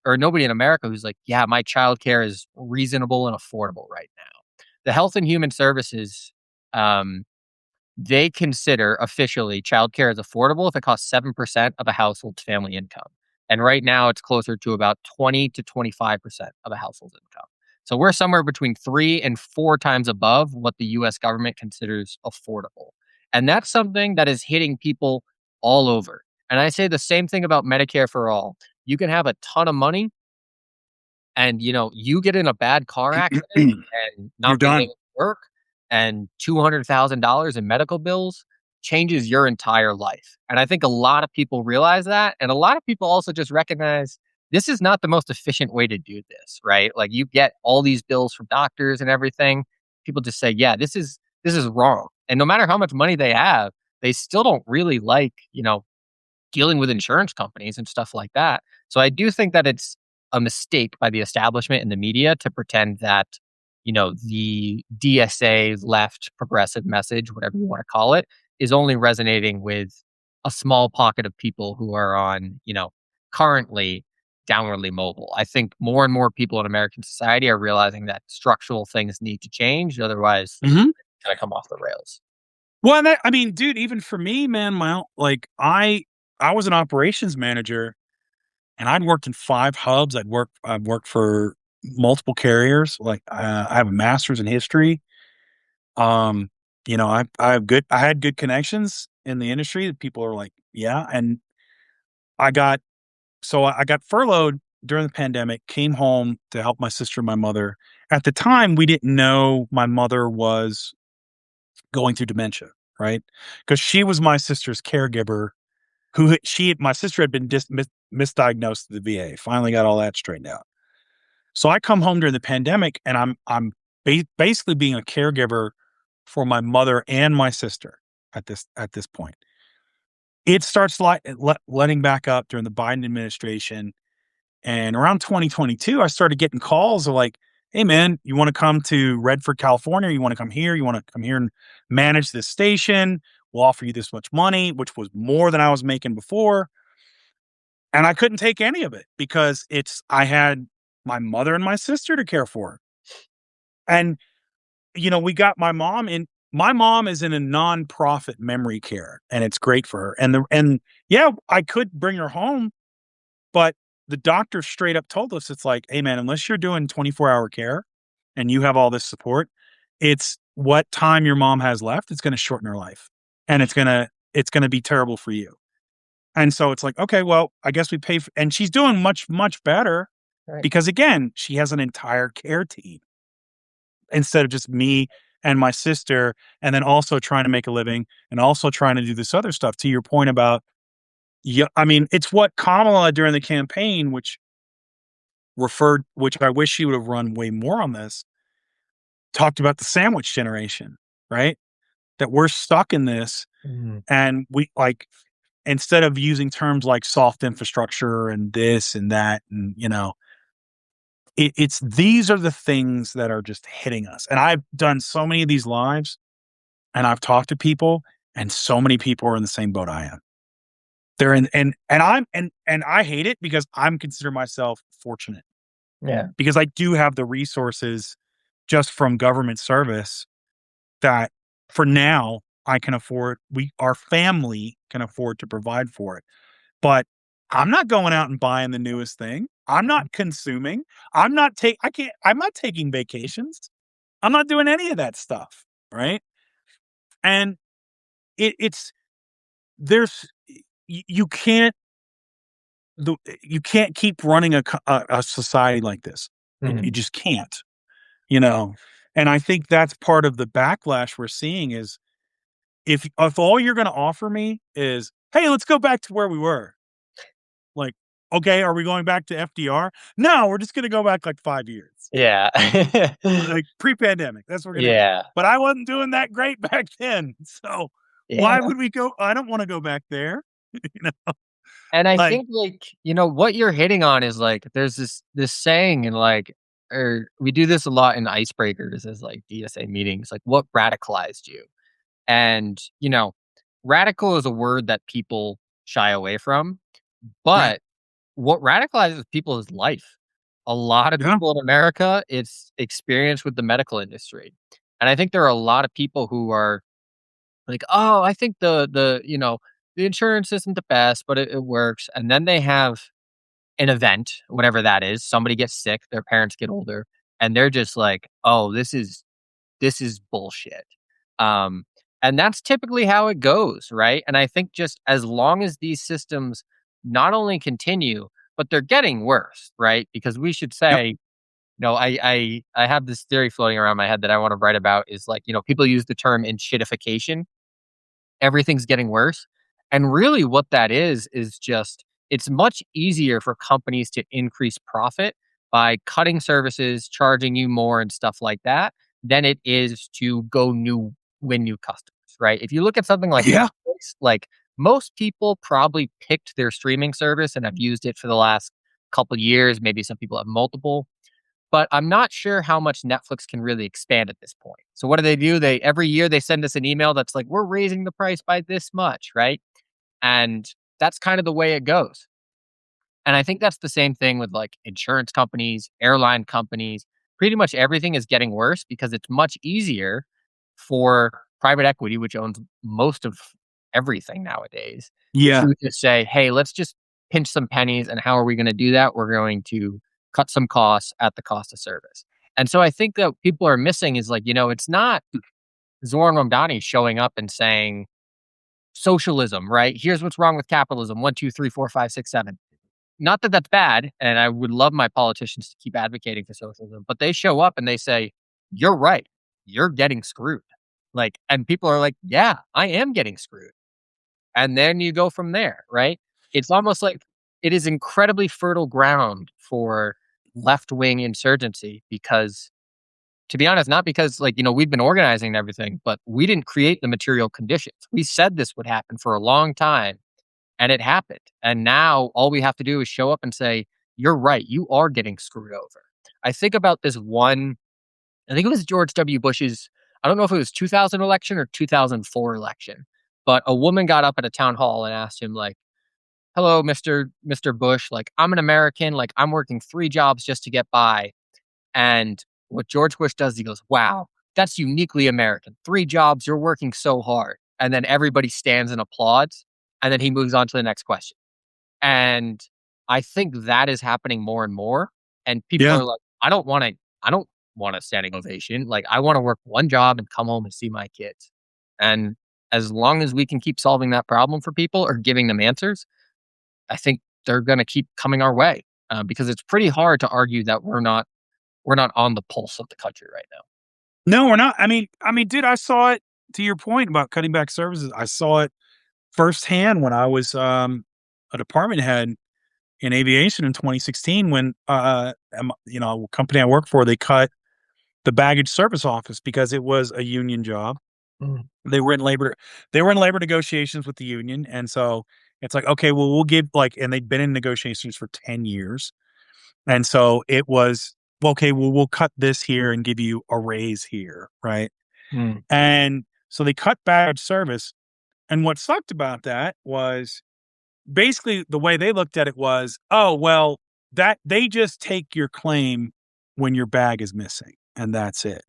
or nobody in America who's like, yeah, my childcare is reasonable and affordable right now. The Health and Human Services, um, they consider officially childcare as affordable if it costs 7% of a household's family income. And right now it's closer to about 20 to 25% of a household's income. So we're somewhere between 3 and 4 times above what the US government considers affordable. And that's something that is hitting people all over. And I say the same thing about Medicare for all. You can have a ton of money and, you get in a bad car accident and You're not being done. able to work and $200,000 in medical bills changes your entire life. And I think a lot of people realize that. And a lot of people also just recognize this is not the most efficient way to do this, right? Like you get all these bills from doctors and everything. People just say, yeah, this is wrong. And no matter how much money they have, they still don't really like, dealing with insurance companies and stuff like that. So I do think that it's a mistake by the establishment and the media to pretend that, the DSA left progressive message, whatever you want to call it, is only resonating with a small pocket of people who are on, currently downwardly mobile. I think more and more people in American society are realizing that structural things need to change. Otherwise, Hmm. it's going to come off the rails. Well, and I mean, dude, even for me, man, I was an operations manager, and I'd worked in 5 hubs. I've worked for multiple carriers. Like, I have a master's in history. Um, I had good connections in the industry that people are like, yeah. And I got I got furloughed during the pandemic, came home to help my sister and my mother. At the time, we didn't know my mother was going through dementia, right? Because she was my sister's caregiver. My sister had been misdiagnosed at the VA. Finally, got all that straightened out. So I come home during the pandemic, and I'm basically being a caregiver for my mother and my sister at this point. It starts letting back up during the Biden administration, and around 2022, I started getting calls of like, "Hey, man, you want to come to Redford, California? You want to come here? You want to come here and manage this station? We'll offer you this much money," which was more than I was making before. And I couldn't take any of it because I had my mother and my sister to care for. And, we got my mom is in a nonprofit memory care, and it's great for her. And yeah, I could bring her home, but the doctor straight up told us, it's like, "Hey, man, unless you're doing 24-hour care and you have all this support, it's what time your mom has left, it's gonna shorten her life, and it's gonna be terrible for you." And so it's like, "Okay, well, I guess we pay for," and she's doing much, much better Right. because, again, she has an entire care team instead of just me and my sister, and then also trying to make a living and also trying to do this other stuff. To your point about, yeah, I mean, it's what Kamala during the campaign, which I wish she would have run way more on this, talked about the sandwich generation, right? That we're stuck in this, Mhm. and we like, instead of using terms like soft infrastructure and this and that, and it's these are the things that are just hitting us. And I've done so many of these lives, and I've talked to people, and so many people are in the same boat I am. They're in, and I hate it because I'm consider myself fortunate Yeah. because I do have the resources just from government service that For now, I can afford our family can afford to provide for it. But I'm not going out and buying the newest thing. I'm not consuming. I'm not taking vacations. I'm not doing any of that stuff, right? And it's there's you can't you can't keep running a society like this. You Mhm. just can't, you know. And I think that's part of the backlash we're seeing is if all you're going to offer me is, hey, let's go back to where we were. Like, okay, are we going back to FDR? No, we're just going to go back like 5 years, Yeah. like pre-pandemic. That's what we're going to do. Yeah. But I wasn't doing that great back then, so Yeah. why would we go? I don't want to go back there. you know, And I like think, like, what you're hitting on is, like, there's this saying and, like, or we do this a lot in icebreakers as, like, DSA meetings, like, "What radicalized you?" And, radical is a word that people shy away from, right, but what radicalizes people is life. A lot of yeah, people in America, it's experience with the medical industry. And I think there are a lot of people who are like, "Oh, I think the insurance isn't the best, but it works." And then they have an event, whatever that is. Somebody gets sick, their parents get older, and they're just like, "Oh, this is bullshit." Um, and that's typically how it goes, right? And I think just as long as these systems not only continue, but they're getting worse, right? Because we should yep, say, I have this theory floating around my head that I want to write about is like, people use the term enshittification. Everything's getting worse. And really what that is just it's much easier for companies to increase profit by cutting services, charging you more and stuff like that than it is to win new customers, right? If you look at something like yeah, Netflix, like most people probably picked their streaming service and have used it for the last couple years, maybe some people have multiple. But I'm not sure how much Netflix can really expand at this point. So what do? They every year they send us an email that's like, "We're raising the price by this much," right? And that's kind of the way it goes. And I think that's the same thing with like insurance companies, airline companies. Pretty much everything is getting worse because it's much easier for private equity, which owns most of everything nowadays, yeah, to just say, "Hey, let's just pinch some pennies. And how are we going to do that? We're going to cut some costs at the cost of service." And so I think that people are missing is like, it's not Zoran Ramdani showing up and saying, socialism, right? Here's what's wrong with capitalism. One, two, three, four, five, six, seven. Not that that's bad, and I would love my politicians to keep advocating for socialism, but they show up and they say, "You're right. You're getting screwed." Like, and people are like, "Yeah, I am getting screwed." And then you go from there, right? It's almost like it is incredibly fertile ground for left-wing insurgency because to be honest, not because like, we've been organizing and everything, but we didn't create the material conditions. We said this would happen for a long time and it happened. And now all we have to do is show up and say, "You're right. You are getting screwed over." I think about this one, I think it was George W. Bush's, I don't know if it was 2000 election or 2004 election, but a woman got up at a town hall and asked him, like, "Hello, Mr. Bush. Like, I'm an American. Like, I'm working 3 jobs just to get by." And what George Bush does, he goes, "Wow, that's uniquely American. 3 jobs, you're working so hard." And then everybody stands and applauds. And then he moves on to the next question. And I think that is happening more and more. And people yeah. are like, I don't want a standing ovation. Like, I want to work 1 job and come home and see my kids. And as long as we can keep solving that problem for people or giving them answers, I think they're going to keep coming our way because it's pretty hard to argue that we're not on the pulse of the country right now. No, we're not. Dude, I saw it. To your point about cutting back services, I saw it firsthand when I was a department head in aviation in 2016 when a company I work for, they cut the baggage service office because it was a union job. Mm, They were in labor negotiations with the union, and so it's like, okay, well, we'll give like, and they'd been in negotiations for 10 years, and so it was, well, okay, well, we'll cut this here and give you a raise here, right? mm, And so they cut baggage service, and what sucked about that was basically the way they looked at it was, oh, well, that they just take your claim when your bag is missing, and that's it.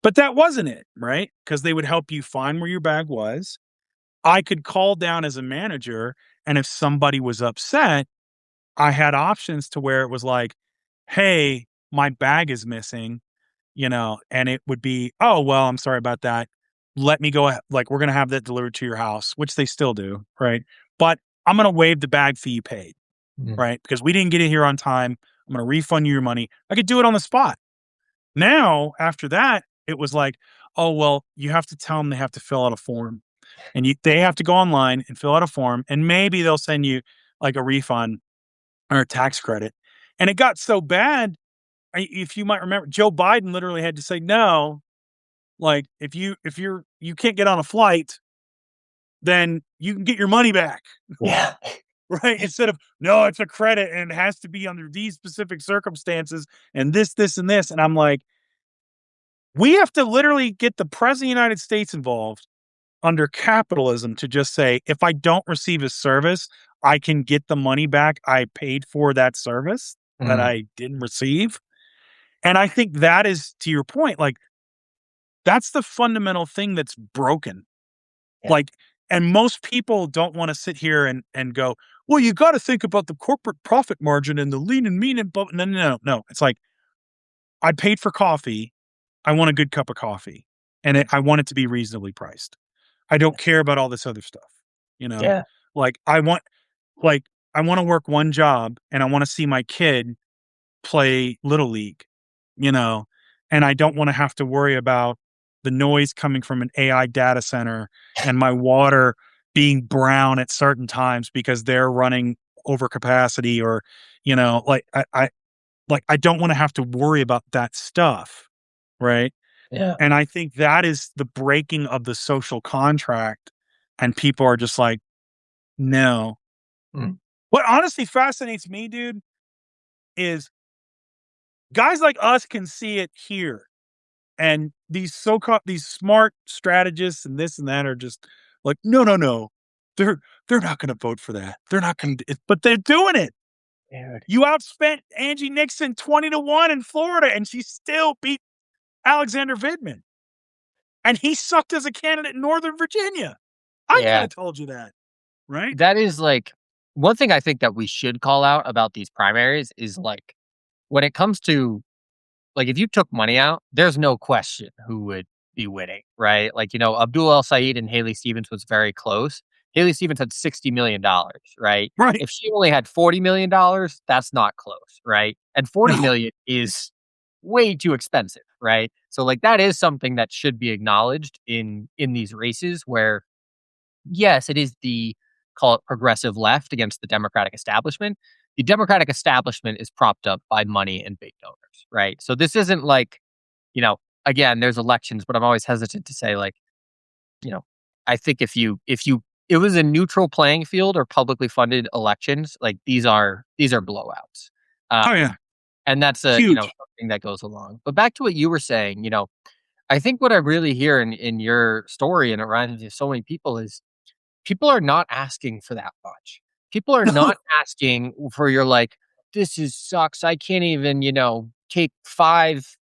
But that wasn't it, right? Because they would help you find where your bag was. I could call down as a manager, and if somebody was upset, I had options to where it was like, "Hey, my bag is missing," and it would be, "Oh, well, I'm sorry about that. Let me go ahe like, we're gonna have that delivered to your house," which they still do, right? But I'm gonna waive the bag fee you paid, Mm. right? Because we didn't get it here on time. I'm gonna refund you your money. I could do it on the spot. Now, after that, it was like, "Oh, well, you have to tell them they have to fill out a form, and they have to go online and fill out a form, and maybe they'll send you, like, a refund or a tax credit." And it got so bad, if you might remember, Joe Biden literally had to say, "No, like, if you can't get on a flight, then you can get your money back," Yeah. right? Instead of, "No, it's a credit, and it has to be under these specific circumstances, and this, and this." And I'm like, we have to literally get the president of the United States involved under capitalism to just say, if I don't receive a service, I can get the money back I paid for that service that Mm. I didn't receive. And I think that is, to your point, like, that's the fundamental thing that's broken. Yeah. Like, and most people don't want to sit here and go, well, you got to think about the corporate profit margin and the lean and mean and no, no, no, no. It's like, I paid for coffee. I want a good cup of coffee, and I want it to be reasonably priced. I don't care about all this other stuff, you know? Yeah. Like, like, I wanna work one job, and I wanna see my kid play Little League, you know? And I don't wanna have to worry about the noise coming from an AI data center and my water being brown at certain times because they're running over capacity, or, I don't wanna have to worry about that stuff, right? Yeah. And I think that is the breaking of the social contract, and people are just like, "No." Mm. What honestly fascinates me, dude, is guys like us can see it here, and these so-called these smart strategists and this and that are just like, "No, no, no. They're they're not gonna vote for that. They're not gonna but they're doing it. Dude. You outspent Angie Nixon 20-1 in Florida, and she still beat Alexander Vidman, and he sucked as a candidate in Northern Virginia. I coulda Yeah. told you that, right? That is like one thing I think that we should call out about these primaries is like when it comes to like if you took money out, there's no question who would be winning, right? Like, Abdul El Said and Haley Stevens was very close. Haley Stevens had $60 million, right? Right. If she only had $40 million, that's not close, right? And 40 No. million is way too expensive, right? So like that is something that should be acknowledged in these races where yes, it is the call it progressive left against the Democratic establishment. The Democratic establishment is propped up by money and big donors, right? So this isn't like, again, there's elections, but I'm always hesitant to say like, you know, I think if you it was a neutral playing field or publicly funded elections, like these are blowouts. Oh, Um, yeah. and that's a, Huge. something that goes along. But back to what you were saying, I think what I really hear in your story and around to so many people is people are not asking for that much. People are No. not asking for your like, "This is sucks. I can't even, take 5,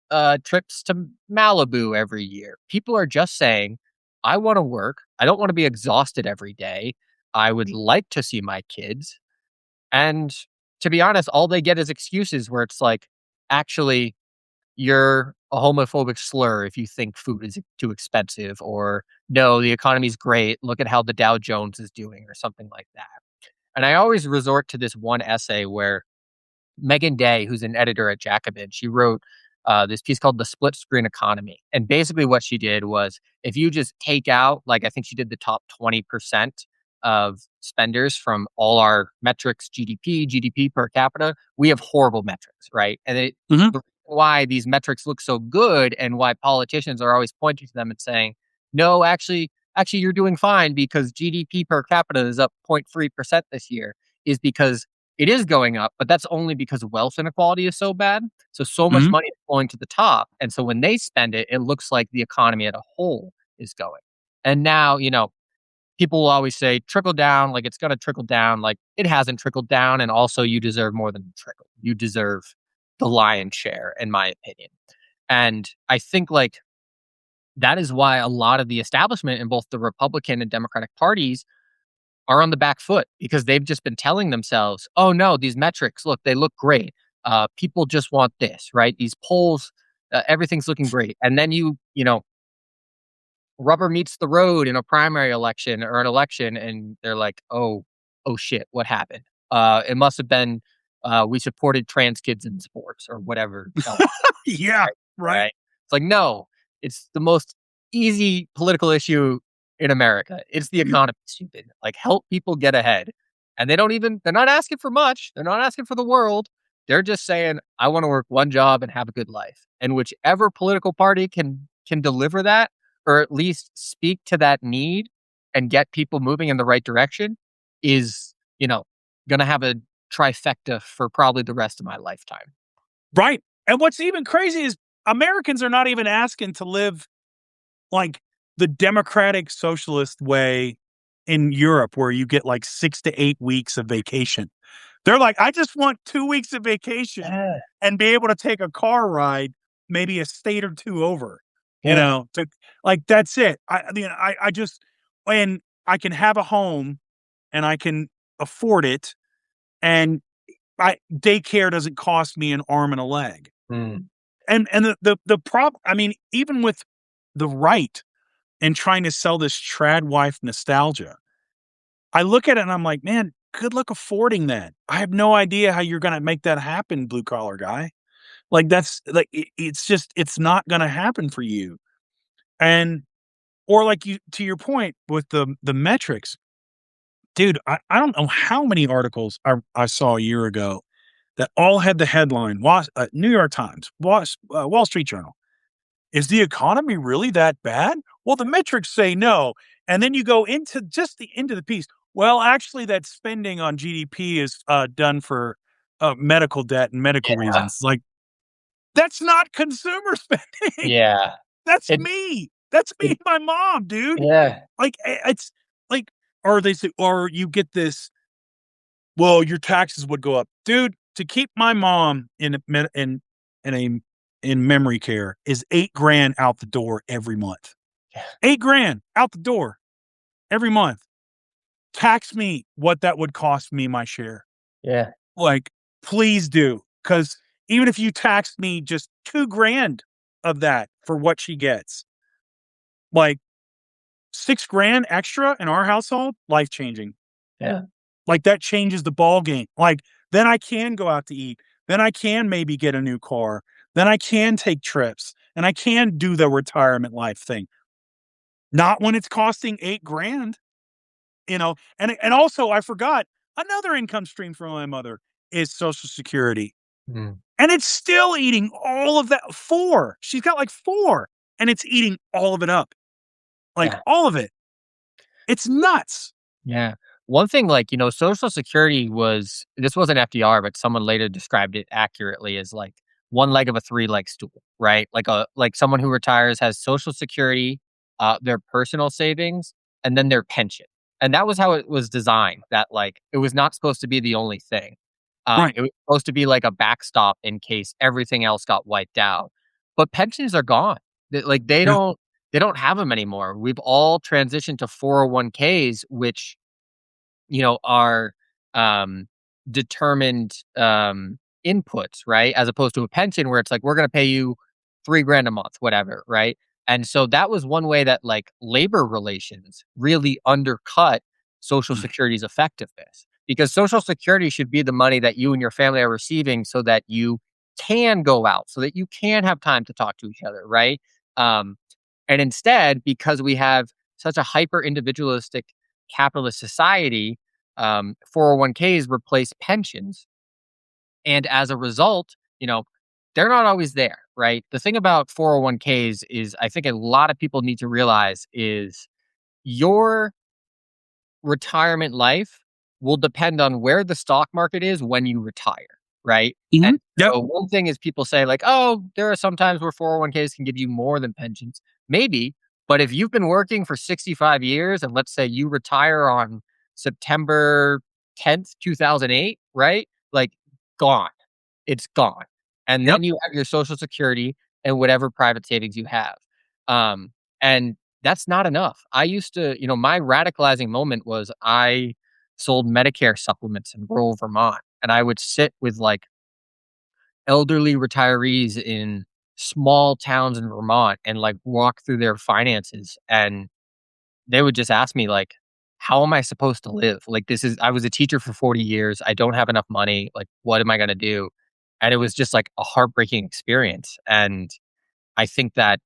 trips to Malibu every year." People are just saying, "I wanna work. I don't wanna be exhausted every day. I would like to see my kids." And to be honest, all they get is excuses where it's like, "Actually, you're a homophobic slur if you think food is too expensive," or no, the economy's great. Look at how the Dow Jones is doing, or something like that. And I always resort to this one essay where Megan Day, who's an editor at Jacobin, she wrote this piece called "The Split Screen Economy." And basically, what she did was if you just take out, like, I think she did the top 20% of spenders from all our metrics GDP per capita, we have horrible metrics, right? And Mhm. the reason why these metrics look so good and why politicians are always pointing to them and saying, no, actually, you're doing fine because GDP per capita is up 0.3% this year is because it is going up, but that's only because wealth inequality is so bad. So much Mhm. money is flowing to the top. And so when they spend it, it looks like the economy as a whole is going. And now, people will always say trickle down, like it's going to trickle down. Like it hasn't trickled down. And also, you deserve more than a trickle. You deserve the lion's share, in my opinion. And I think, like, that is why a lot of the establishment in both the Republican and Democratic parties are on the back foot because they've just been telling themselves, "Oh no, these metrics, look, they look great. People just want this, right? These polls, everything's looking great." And then rubber meets the road in a primary election or an election, and they're like, "Oh shit, what happened? It must have been we supported trans kids in sports or whatever else." Yeah, Right, right. right. It's like, no, it's the most easy political issue in America. It's the economy, stupid. Like, help people get ahead. And they're not asking for much. They're not asking for the world. They're just saying, I want to work one job and have a good life. And whichever political party can deliver that, or at least speak to that need and get people moving in the right direction is, gonna have a trifecta for probably the rest of my lifetime. Right. And what's even crazy is Americans are not even asking to live like the democratic socialist way in Europe, where you get like 6 to 8 weeks of vacation. They're like, I just want 2 weeks of vacation Yeah. and be able to take a car ride, maybe a state or two over, Yeah. to like, that's it. I mean, I just, and I can have a home and I can afford it. And daycare doesn't cost me an arm and a leg. Mm. And the problem, I mean, even with the right and trying to sell this trad wife nostalgia, I look at it and I'm like, man, good luck affording that. I have no idea how you're going to make that happen, blue collar guy. Like that's like it's just it's not going to happen for you. And or like you to your point with the metrics, dude. I don't know how many articles I saw a year ago that all had the headline: New York Times, Wall Street Journal. Is the economy really that bad? Well, the metrics say no. And then you go into just the into the piece. Well, actually, that spending on GDP is done for medical debt and medical Yeah. reasons. Like, that's not consumer spending. Yeah. That's It me. That's me it and my mom, dude. yeah. Like, it's like, or they say, or you get this, well, your taxes would go up. Dude, to keep my mom in a in memory care is 8 grand out the door every month. Yeah. 8 grand out the door every month. Tax me what that would cost me my share. Yeah. Like, please do. Cause even if you taxed me just 2 grand of that for what she gets, like 6 grand extra in our household, life changing. Yeah. Like that changes the ball game. Like then I can go out to eat. Then I can maybe get a new car. Then I can take trips and I can do the retirement life thing. Not when it's costing 8 grand, And also I forgot another income stream from my mother is Social Security. Mm. And it's still eating all of that. Four. She's got like four. And it's eating all of it up. Like Yeah. all of it. It's nuts. Yeah. One thing, like, Social Security this wasn't FDR, but someone later described it accurately as like one leg of a three-leg stool, right? Like someone who retires has Social Security, their personal savings, and then their pension. And that was how it was designed. That like it was not supposed to be the only thing. Right. It was supposed to be like a backstop in case everything else got wiped out. But pensions are gone. Like Yeah. they don't have them anymore. We've all transitioned to 401ks, which, are determined inputs, right? As opposed to a pension where it's like, we're going to pay you 3 grand a month, whatever, right? And so that was one way that like labor relations really undercut Social Mm. Security's effectiveness because Social Security should be the money that you and your family are receiving so that you can go out, so that you can have time to talk to each other, right? Um, and instead, because we have such a hyper individualistic capitalist society, 401ks replace pensions. And as a result, they're not always there, right? The thing about 401ks is I think a lot of people need to realize is your retirement life will depend on where the stock market is when you retire, right? And Mhm. Yep. so one thing is people say like, "Oh, there are some times where 401ks can give you more than pensions." Maybe, but if you've been working for 65 years and let's say you retire on September 10th, 2008, right? Like gone. It's gone. And Yep. then you have your social security and whatever private savings you have. Um And that's not enough. I used to, my radicalizing moment was I sold Medicare supplements in rural Vermont, and I would sit with like elderly retirees in small towns in Vermont and like walk through their finances. And they would just ask me like, how am I supposed to live? Like, I was a teacher for 40 years. I don't have enough money. Like, what am I going to do? And it was just like a heartbreaking experience. And I think that,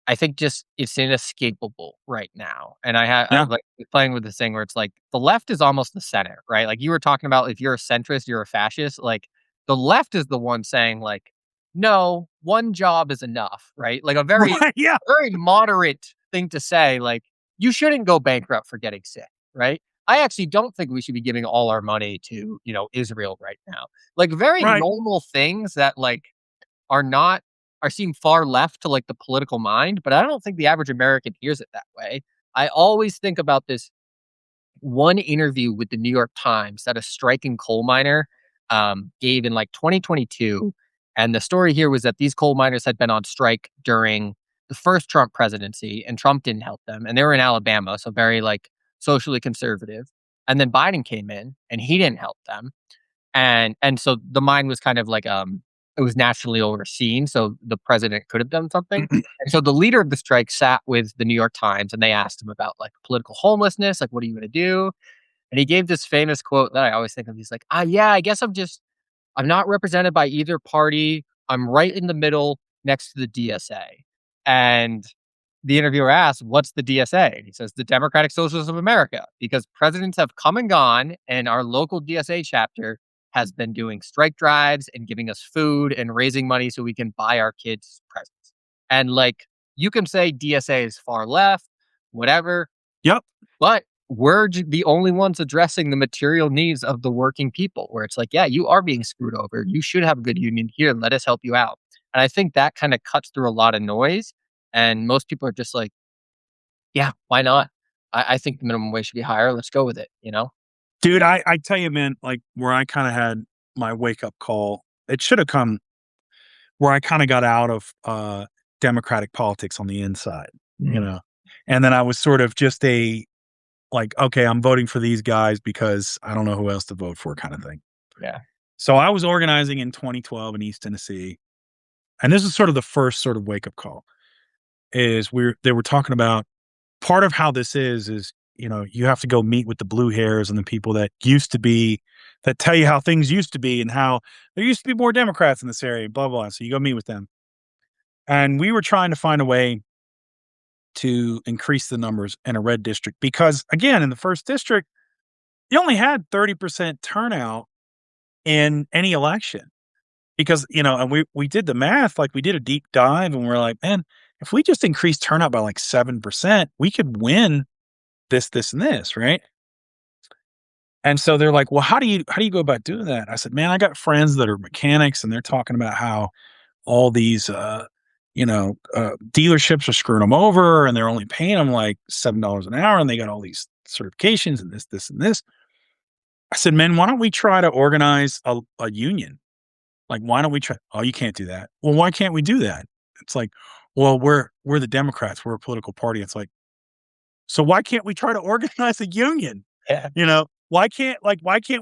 I think just it's inescapable right now. And I Yeah. like playing with this thing where it's like the left is almost the center, right? Like you were talking about if you're a centrist, you're a fascist. Like the left is the one saying like, no, one job is enough, right? Like a very, Right. Yeah. very moderate thing to say. Like you shouldn't go bankrupt for getting sick, right? I actually don't think we should be giving all our money to, Israel right now. Like very Right. normal things that like are not are seem far left to, like, the political mind, but I don't think the average American hears it that way. I always think about this one interview with the New York Times that a striking coal miner, gave in, like, 2022, and the story here was that these coal miners had been on strike during the first Trump presidency, and Trump didn't help them, and they were in Alabama, so very, like, socially conservative, and then Biden came in, and he didn't help them, and so the mine was kind of like, it was nationally overseen, so the president could have done something. And so the leader of the strike sat with the New York Times, and they asked him about, like, political homelessness, like, "What are you gonna do?" And he gave this famous quote that I always think of. He's like, "Ah, yeah, I guess I'm not represented by either party. I'm right in the middle next to the DSA." And the interviewer asked, "What's the DSA?" And he says, "The Democratic Socialists of America, because presidents have come and gone, and our local DSA chapter has been doing strike drives and giving us food and raising money so we can buy our kids presents." And like, you can say DSA is far left, whatever, Yep. but we're the only ones addressing the material needs of the working people, where it's like, yeah, you are being screwed over. You should have a good union here. Let us help you out. And I think that kind of cuts through a lot of noise. And most people are just like, yeah, why not? I think the minimum wage should be higher. Let's go with it. Dude, I tell you, man, like where I kind of had my wake up call, it should have come where I kind of got out of democratic politics on the inside, you Mm, know. And then I was sort of just like, okay, I'm voting for these guys because I don't know who else to vote for kind of thing. yeah. So I was organizing in 2012 in East Tennessee. And this is sort of the first sort of wake up call is they were talking about part of how this is, you have to go meet with the blue hairs and the people that used to be that tell you how things used to be and how there used to be more Democrats in this area, blah, blah. So you go meet with them. And we were trying to find a way to increase the numbers in a red district because, again, in the first district, you only had 30% turnout in any election because, and we did the math, like we did a deep dive and we're like, man, if we just increase turnout by like 7%, we could win this, and this, right? And so they're like, "Well, how do you go about doing that?" I said, "Man, I got friends that are mechanics, and they're talking about how all these, dealerships are screwing them over, and they're only paying them like $7 an hour, and they got all these certifications and this, and this." I said, "Man, why don't we try to organize a union? Like, why don't we try?" "Oh, you can't do that." "Well, why can't we do that?" It's like, "Well, we're the Democrats. We're a political party." It's like, so why can't we try to organize a union? Yeah. Why can't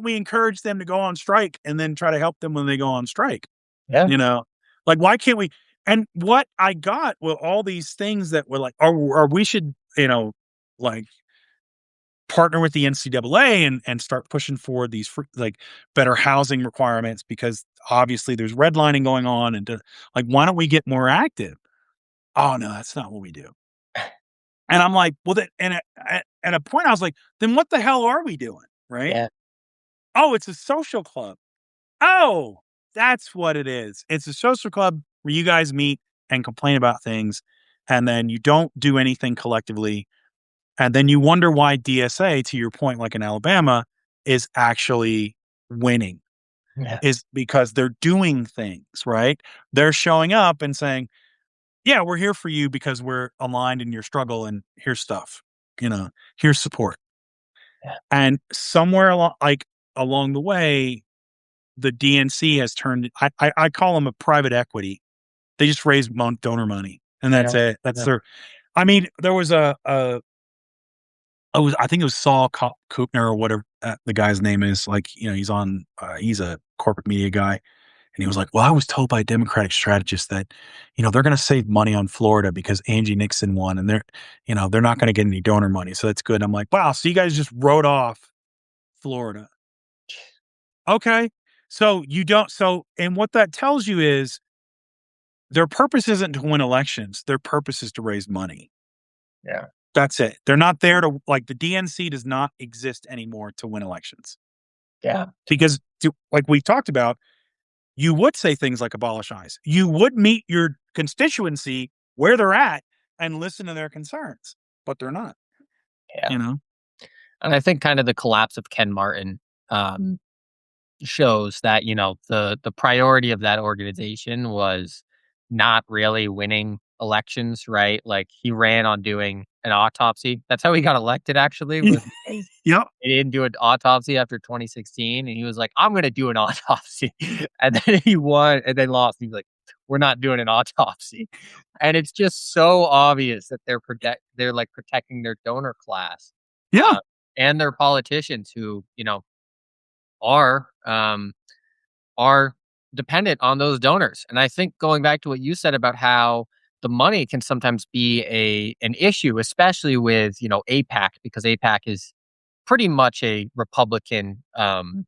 we encourage them to go on strike and then try to help them when they go on strike? Yeah. You know? Like, why can't we and what I got were all these things that were like, or we should, like partner with the NCAA and start pushing forward these like better housing requirements because obviously there's redlining going on like why don't we get more active? Oh no, that's not what we do. And I'm like, well, at a point, I was like, then what the hell are we doing? Right? Yeah. Oh, it's a social club. Oh, that's what it is. It's a social club where you guys meet and complain about things, and then you don't do anything collectively. And then you wonder why DSA, to your point, like in Alabama, is actually winning, Yeah. is because they're doing things, right? They're showing up and saying, yeah, we're here for you because we're aligned in your struggle and here's stuff, here's support. Yeah. And somewhere along the way, the DNC has turned, I call them a private equity. They just raise donor money. and I that's don't it. That's know. their. I mean, there was I think it was Saul Koopner or whatever the guy's name is. Like, he's on. He's a corporate media guy, and he was like, "Well, I was told by Democratic strategists that, they're going to save money on Florida because Angie Nixon won, and they're not going to get any donor money, so that's good." I'm like, "Wow, so you guys just wrote off Florida, okay?" So you don't. So, and what that tells you is their purpose isn't to win elections. Their purpose is to raise money. Yeah. That's it. They're not there to like the DNC does not exist anymore to win elections Yeah. because, like we talked about, you would say things like abolish ICE. You would meet your constituency where they're at and listen to their concerns, but they're not. Yeah. You know? And I think kind of the collapse of Ken Martin, um, shows that, the priority of that organization was not really winning elections, right? Like, he ran on doing an autopsy. That's how he got elected, actually, was because Yep. he didn't do an autopsy after 2016, and he was like, "I'm gonna do an autopsy." And then he won and then lost. He's like, "We're not doing an autopsy." And it's just so obvious that they're, like, protecting their donor class, Yeah. uh, and their politicians who, are, um are dependent on those donors. And I think going back to what you said about how the money can sometimes be an issue, especially with, APAC, because APAC is pretty much a Republican Yep.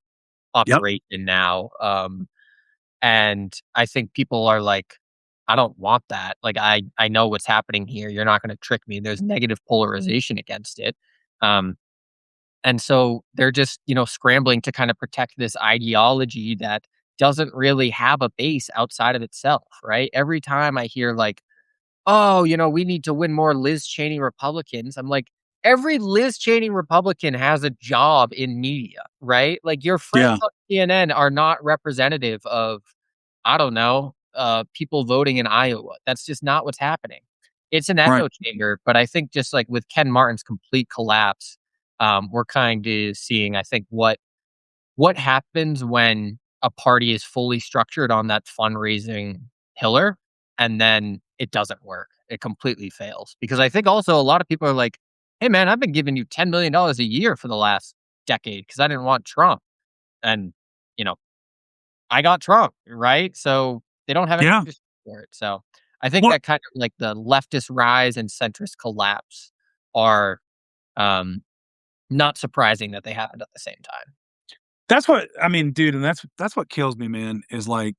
operation now. And I think people are like, I don't want that. Like, I know what's happening here. You're not going to trick me. There's negative polarization against it. Um, and so they're just, scrambling to kind of protect this ideology that doesn't really have a base outside of itself, right? Every time I hear like, "Oh, we need to win more Liz Cheney Republicans." I'm like, every Liz Cheney Republican has a job in media, right? Like, your friends Yeah. on CNN are not representative of, I don't know, people voting in Iowa. That's just not what's happening. It's an Right. echo chamber, but I think just like with Ken Martin's complete collapse, we're kind of seeing, I think, what happens when a party is fully structured on that fundraising pillar and then it doesn't work. It completely fails. Because I think also a lot of people are like, "Hey man, I've been giving you $10 million a year for the last decade because I didn't want Trump." And, you know, I got Trump, right? So they don't have any Yeah. for it. So I think Well, that kind of like the leftist rise and centrist collapse are um, not surprising that they happened at the same time. that's what I mean, dude, and that's what kills me, man, is like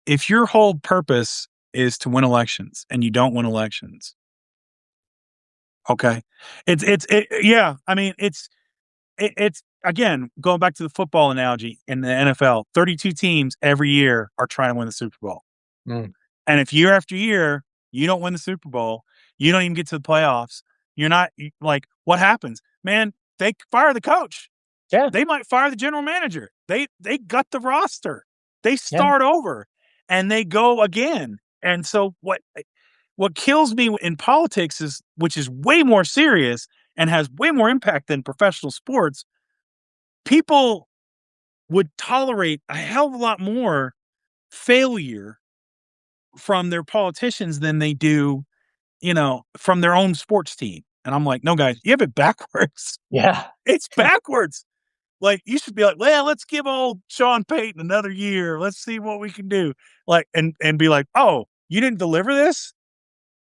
if your whole purpose is to win elections and you don't win elections, okay? Yeah, I mean, it's again, going back to the football analogy in the NFL, 32 teams every year are trying to win the Super Bowl. Mm. And if year after year you don't win the Super Bowl, you don't even get to the playoffs, you're not like what happens? Man, they fire the coach. Yeah. They might fire the general manager. They gut the roster. They Yeah. start over and they go again. And so what kills me in politics is which is way more serious and has way more impact than professional sports, people would tolerate a hell of a lot more failure from their politicians than they do, from their own sports team. And I'm like, no, guys, you have it backwards. Yeah. It's backwards. Like you should be like, well, let's give old Sean Payton another year. Let's see what we can do. Like, and be like, oh, you didn't deliver this,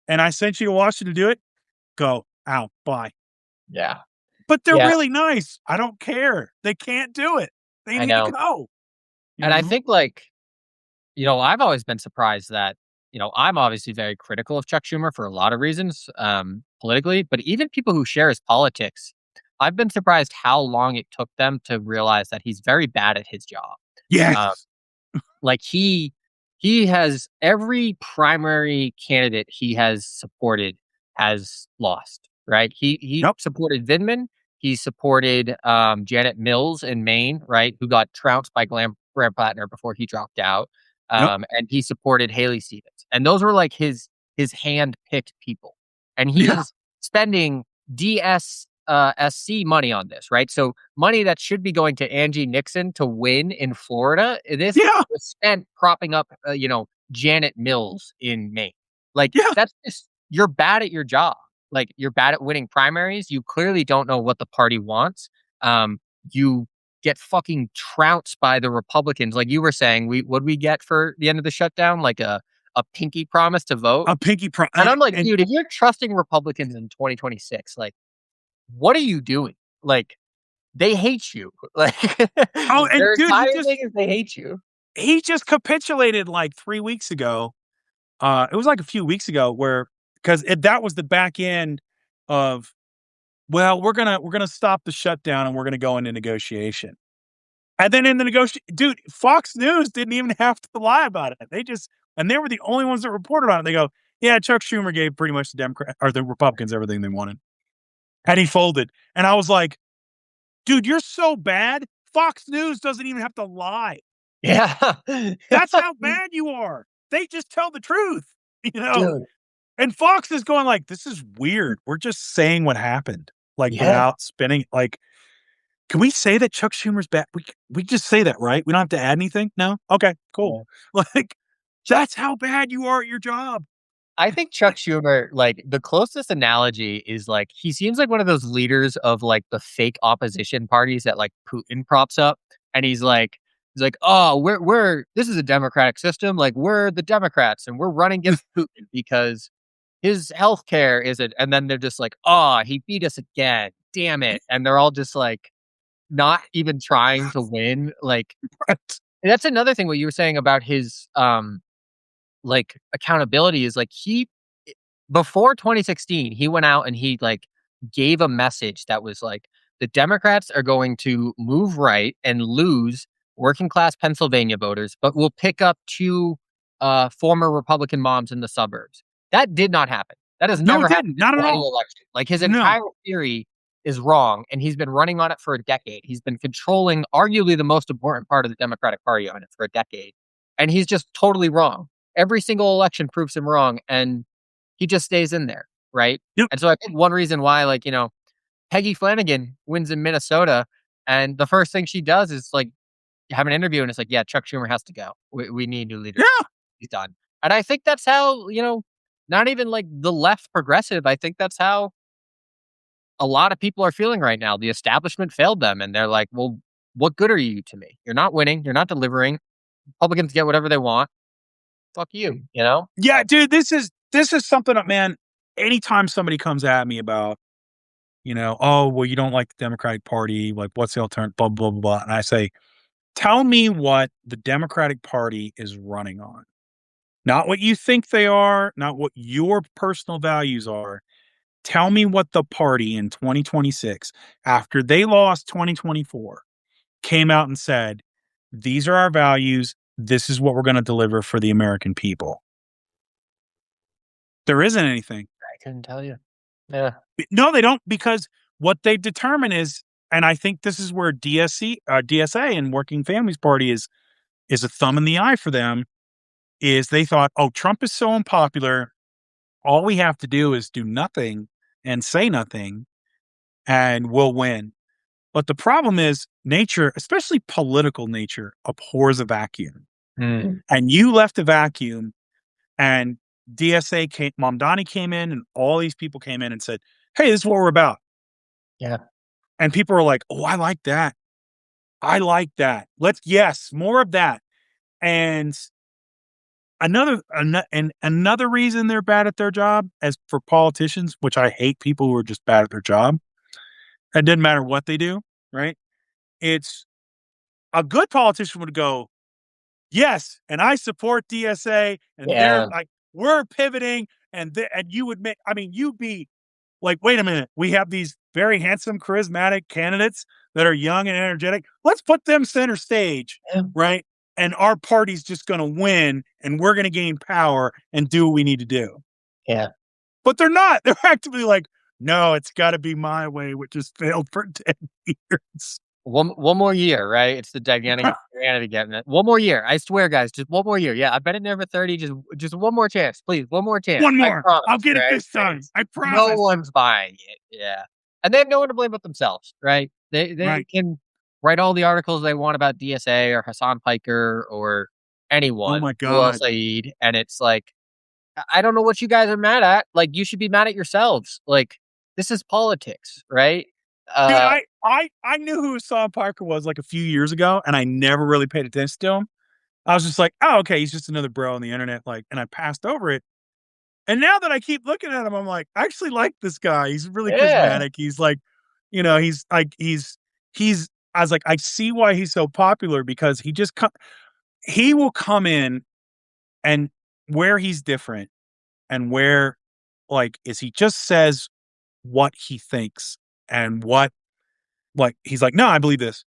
and I sent you to Washington to do it. Go out, bye. Yeah. But they're Yeah. really nice. I don't care. They can't do it. They I need to know. go. You And I know? think like, I've always been surprised that, I'm obviously very critical of Chuck Schumer for a lot of reasons, politically, but even people who share his politics, I've been surprised how long it took them to realize that he's very bad at his job. Uh, Yes. like he has every primary candidate he has supported has lost, right? He Yep. supported Vindman, he supported Janet Mills in Maine, right, who got trounced by Graham Plattner before he dropped out. Yep. And he supported Haley Stevens. And those were like his hand-picked people. And Yeah. he's spending SC money on this, right? So money that should be going to Angie Nixon to win in Florida, this Yeah. was spent propping up, Janet Mills in Maine. Like, Yeah, that's just you're bad at your job. Like, you're bad at winning primaries. You clearly don't know what the party wants. You get fucking trounced by the Republicans. Like you were saying, what'd we get for the end of the shutdown? Like a pinky promise to vote. a pinky pro And I'm like, and dude, if you're trusting Republicans in 2026, like, what are you doing? Like, they hate you. Like, oh, and their dude, entire thing is they hate you. he just capitulated like 3 weeks ago. It was like a few weeks ago where because that was the back end of, well, we're gonna stop the shutdown and we're gonna go into negotiation. And then in the negotiation, dude, Fox News didn't even have to lie about it. And they were the only ones that reported on it. They go, yeah, Chuck Schumer gave pretty much the Democrat or the Republicans everything they wanted. And he folded. And I was like, dude, you're so bad. Fox News doesn't even have to lie. Yeah. That's how bad you are. They just tell the truth, you know? Dude. And Fox is going like, this is weird. We're just saying what happened, like Yeah. without spinning. Like, can we say that Chuck Schumer's bad? We just say that, right? We don't have to add anything. No, okay, cool. Yeah. Like, that's how bad you are at your job. I think Chuck Schumer, like, the closest analogy is, like, he seems like one of those leaders of, like, the fake opposition parties that, like, Putin props up, and he's like, "Oh, we're this is a democratic system, like, we're the Democrats, and we're running against Putin because his healthcare isn't," and then they're just like, "Oh, he beat us again, damn it," and they're all just, like, not even trying to win, like, and that's another thing what you were saying about his, like, accountability is, like, he before 2016, he went out and he, like, gave a message that was like, "The Democrats are going to move right and lose working class Pennsylvania voters, but we'll pick up 2, former Republican moms in the suburbs." That did not happen. That has No, it never happened didn't. in Not at any all. election. Like, his No. entire theory is wrong, and he's been running on it for a decade. He's been controlling arguably the most important part of the Democratic Party on it for a decade, and he's just totally wrong. Every single election proves him wrong, and he just stays in there, right? Yep. And so I think one reason why, like, Peggy Flanagan wins in Minnesota, and the first thing she does is, like, have an interview, and it's like, "Yeah, Chuck Schumer has to go. We need new leadership. Yeah. He's done." And I think that's how, not even, like, the left progressive, I think that's how a lot of people are feeling right now. The establishment failed them, and they're like, "Well, what good are you to me? You're not winning. You're not delivering. Republicans get whatever they want. Fuck you," you know? Yeah, dude, this is something that, man, anytime somebody comes at me about, oh, well, you don't like the Democratic Party, like what's the alternative, blah, blah, blah, blah. And I say, tell me what the Democratic Party is running on. Not what you think they are, not what your personal values are. Tell me what the party in 2026, after they lost 2024, came out and said, these are our values. This is what we're going to deliver for the American people. There isn't anything. I couldn't tell you. Yeah. No, they don't, because what they determine is, and I think this is where DSA and Working Families Party is a thumb in the eye for them, is they thought, oh, Trump is so unpopular. All we have to do is do nothing and say nothing and we'll win. But the problem is nature, especially political nature, abhors a vacuum. Mm. And you left a vacuum, and DSA came, Mamdani came in, and all these people came in and said, hey, this is what we're about. Yeah. And people are like, oh, I like that. I like that. Yes, more of that. And another reason they're bad at their job, as for politicians, which I hate people who are just bad at their job. It doesn't matter what they do, right? It's a good politician would go, yes, and I support DSA, and they're Yeah. like, we're pivoting, and you would make, I mean, you'd be like, wait a minute, we have these very handsome, charismatic candidates that are young and energetic. Let's put them center stage, Yeah. right? And our party's just going to win, and we're going to gain power and do what we need to do. Yeah. But they're not. They're actively like, no, it's got to be my way, which has failed for 10 years. One more year, right? It's the gigantic getting it. One more year. I swear, guys, just one more year. Yeah, I've been in there for 30. Just one more chance, please. One more chance. One I more. promise. I'll get it right? this time. I No promise. one's buying it. Yeah. And they have no one to blame but themselves, right? They Right. can write all the articles they want about DSA or Hassan Piker or Oh anyone, my Bilal God. Saeed, and it's like I don't know what you guys are mad at. Like, you should be mad at yourselves. Like, this is politics, right? Dude, Uh, I knew who Hassan Parker was like a few years ago, and I never really paid attention to him. I was just like, oh, okay, he's just another bro on the internet, like, and I passed over it. And now that I keep looking at him, I'm like, I actually like this guy. He's really yeah, charismatic. He's like, he's like, he's. I was like, I see why he's so popular because he will come in and where he's different and where like is he just says what he thinks and what like he's like, no, I believe this.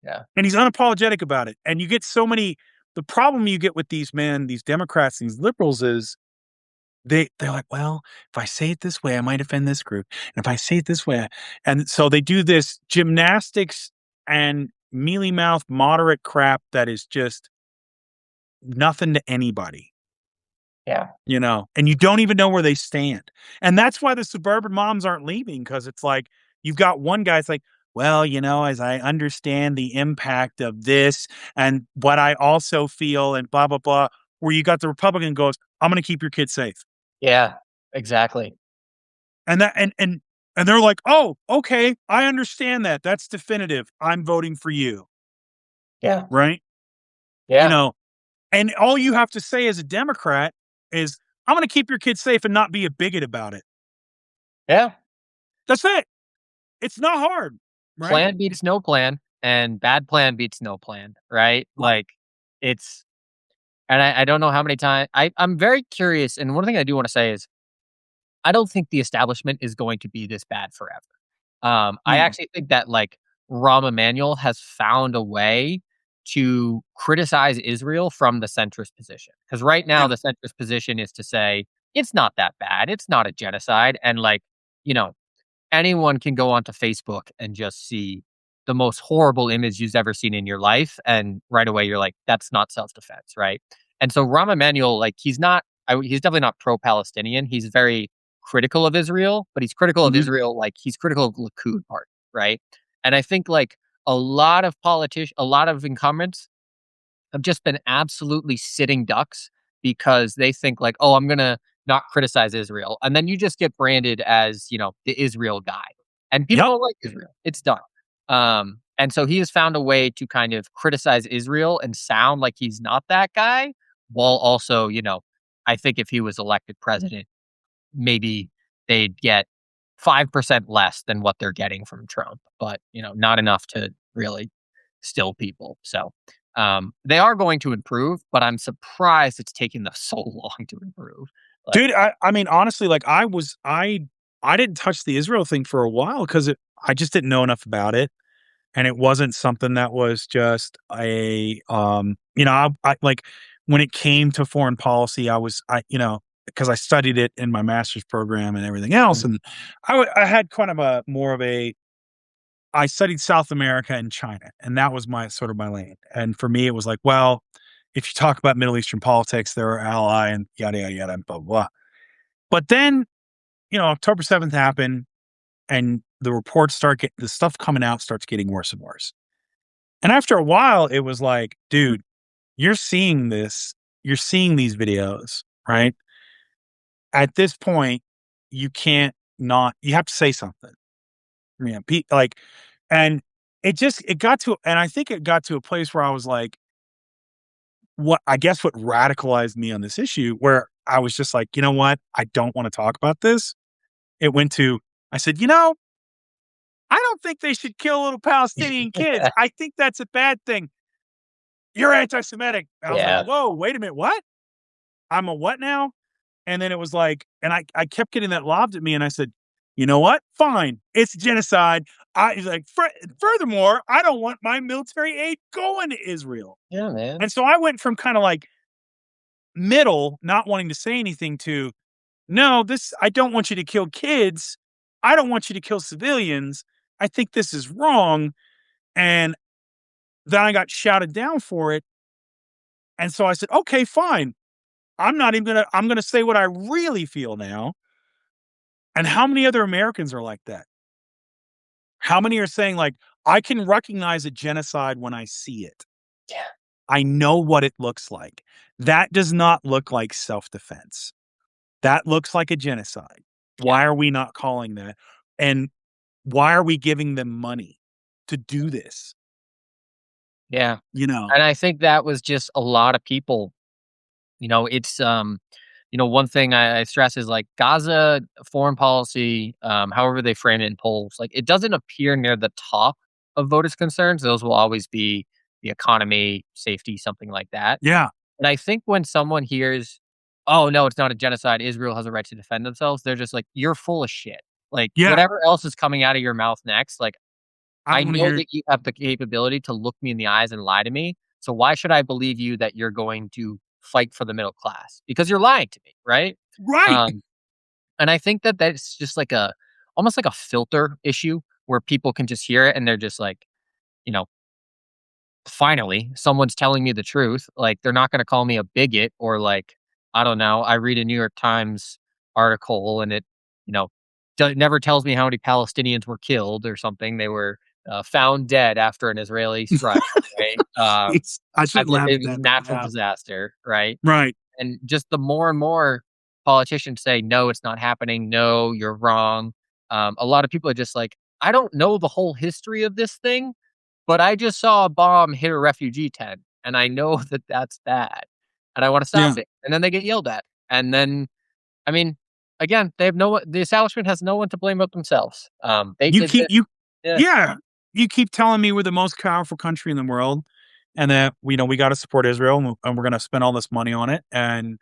yeah, And he's unapologetic about it. And you get so many the problem you get with these men, these Democrats, these liberals is they're like, well, if I say it this way, I might offend this group. And if I say it this way, and so they do this gymnastics and mealy mouth moderate crap that is just nothing to anybody. yeah, And you don't even know where they stand. And that's why the suburban moms aren't leaving because it's like you've got one guy, it's like, well, as I understand the impact of this and what I also feel and blah, blah, blah, where you got the Republican goes, I'm going to keep your kids safe. yeah, exactly. And that, and they're like, oh, okay, I understand that. That's definitive. I'm voting for you. Yeah, Right. You yeah, know, and all you have to say as a Democrat is, I'm going to keep your kids safe and not be a bigot about it. yeah. That's it. It's not hard, right? Plan beats no plan, and bad plan beats no plan, right? Right. Like, it's and I don't know how many times I'm very curious, and one thing I do wanna say is, I don't think the establishment is going to be this bad forever. I No. actually think that, like, Rahm Emanuel has found a way to criticize Israel from the centrist position. Because right now, Yeah. the centrist position is to say, "It's not that bad, it's not a genocide," and, like, you know, anyone can go onto Facebook and just see the most horrible image you've ever seen in your life, and right away you're like, "That's not self-defense," right? And so Rahm Emanuel, like, he's definitely not pro-Palestinian. He's very critical of Israel, but he's critical of Mhm. Israel, like, he's critical of Likud party, right? And I think, like, a lot of incumbents have just been absolutely sitting ducks because they think like, "Oh, I'm gonna not criticize Israel," and then you just get branded as, the Israel guy, and people Yep. don't like Israel. It's done. And so he has found a way to kind of criticize Israel and sound like he's not that guy, while also, I think if he was elected president, maybe they'd get 5% less than what they're getting from Trump, but, not enough to really still people. So, they are going to improve, but I'm surprised it's taking them so long to improve. Like, Dude, I mean, honestly, like I didn't touch the Israel thing for a while because I just didn't know enough about it. And it wasn't something that was just I like when it came to foreign policy, because I studied it in my master's program and everything else. mm, And I had kind of a more of a, I studied South America and China, and that was my sort of my lane. And for me, it was like, well, if you talk about Middle Eastern politics, they're our ally and yada, yada, yada, and blah, blah, blah. But then, October 7th happened and the reports the stuff coming out starts getting worse and worse. And after a while, it was like, dude, you're seeing this, you're seeing these videos, right? At this point, you can't not, you have to say something. Yeah. And it got to, and I think it got to a place where I was like, what radicalized me on this issue, where I was just like, you know what? I don't want to talk about this. It went to, I said, I don't think they should kill little Palestinian kids. I think that's a bad thing. You're anti-Semitic. I was like, yeah, whoa, wait a minute. What? I'm a what now? And then it was like, and I kept getting that lobbed at me. And I said, you know what? Fine. It's genocide. He's like, furthermore, I don't want my military aid going to Israel. yeah, man. And so I went from kind of like middle, not wanting to say anything to, no, I don't want you to kill kids. I don't want you to kill civilians. I think this is wrong. And then I got shouted down for it. And so I said, okay, fine. I'm going to say what I really feel now. And how many other Americans are like that? How many are saying, like, I can recognize a genocide when I see it? Yeah, I know what it looks like. That does not look like self defense. That looks like a genocide. Yeah. Why are we not calling that? And why are we giving them money to do this? Yeah. You know? And I think that was just a lot of people. It's one thing I stress is like Gaza foreign policy, however they frame it in polls, like it doesn't appear near the top of voters' concerns. Those will always be the economy, safety, something like that. Yeah. And I think when someone hears, "Oh no, it's not a genocide. Israel has a right to defend themselves," they're just like, "You're full of shit." Like Yeah. whatever else is coming out of your mouth next, like I I don't wanna know hear that you have the capability to look me in the eyes and lie to me. So why should I believe you that you're going to fight for the middle class? Because you're lying to me, right? right. Um, and I think that that's just like a almost like a filter issue where people can just hear it and they're just like, you know, finally, someone's telling me the truth. Like, they're not gonna call me a bigot or like, I don't know, I read a New York Times article and it, you know, never tells me how many Palestinians were killed or something. They were found dead after an Israeli strike, right? I shouldn't laugh It at was a that, but natural yeah. disaster, right? Right. And just the more and more politicians say, no, it's not happening. No, you're wrong. A lot of people are just like, I don't know the whole history of this thing, but I just saw a bomb hit a refugee tent, and I know that that's bad, and I wanna Yeah. stop it, and then they get yelled at, and then I mean, again, the establishment has no one to blame but themselves. They You did keep this. you Yeah, Yeah. You keep telling me we're the most powerful country in the world and that, we gotta support Israel and we're gonna spend all this money on it, and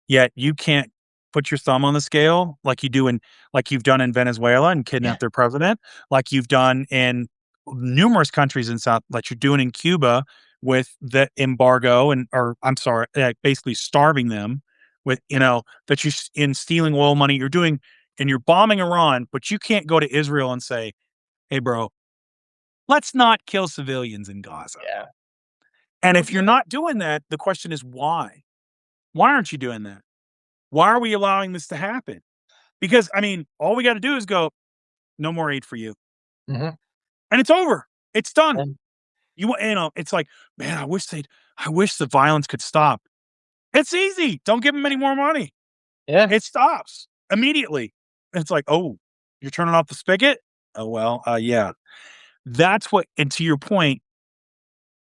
yet you can't put your thumb on the scale like you've done in Venezuela and yeah, kidnapped their president, like you've done in numerous countries in South like you're doing in Cuba with the embargo or I'm sorry, basically starving them with, that you're in stealing oil money, you're doing and you're bombing Iran, but you can't go to Israel and say, "Hey, bro, let's not kill civilians in Gaza." yeah, And if you're not doing that, the question is why? Why aren't you doing that? Why are we allowing this to happen? Because I mean, all we got to do is go, no more aid for you, mhm, and it's over. It's done. and It's like, man, I wish the violence could stop. It's easy. Don't give them any more money. yeah, It stops immediately. It's like, oh, you're turning off the spigot. Oh well, yeah. That's what. And to your point,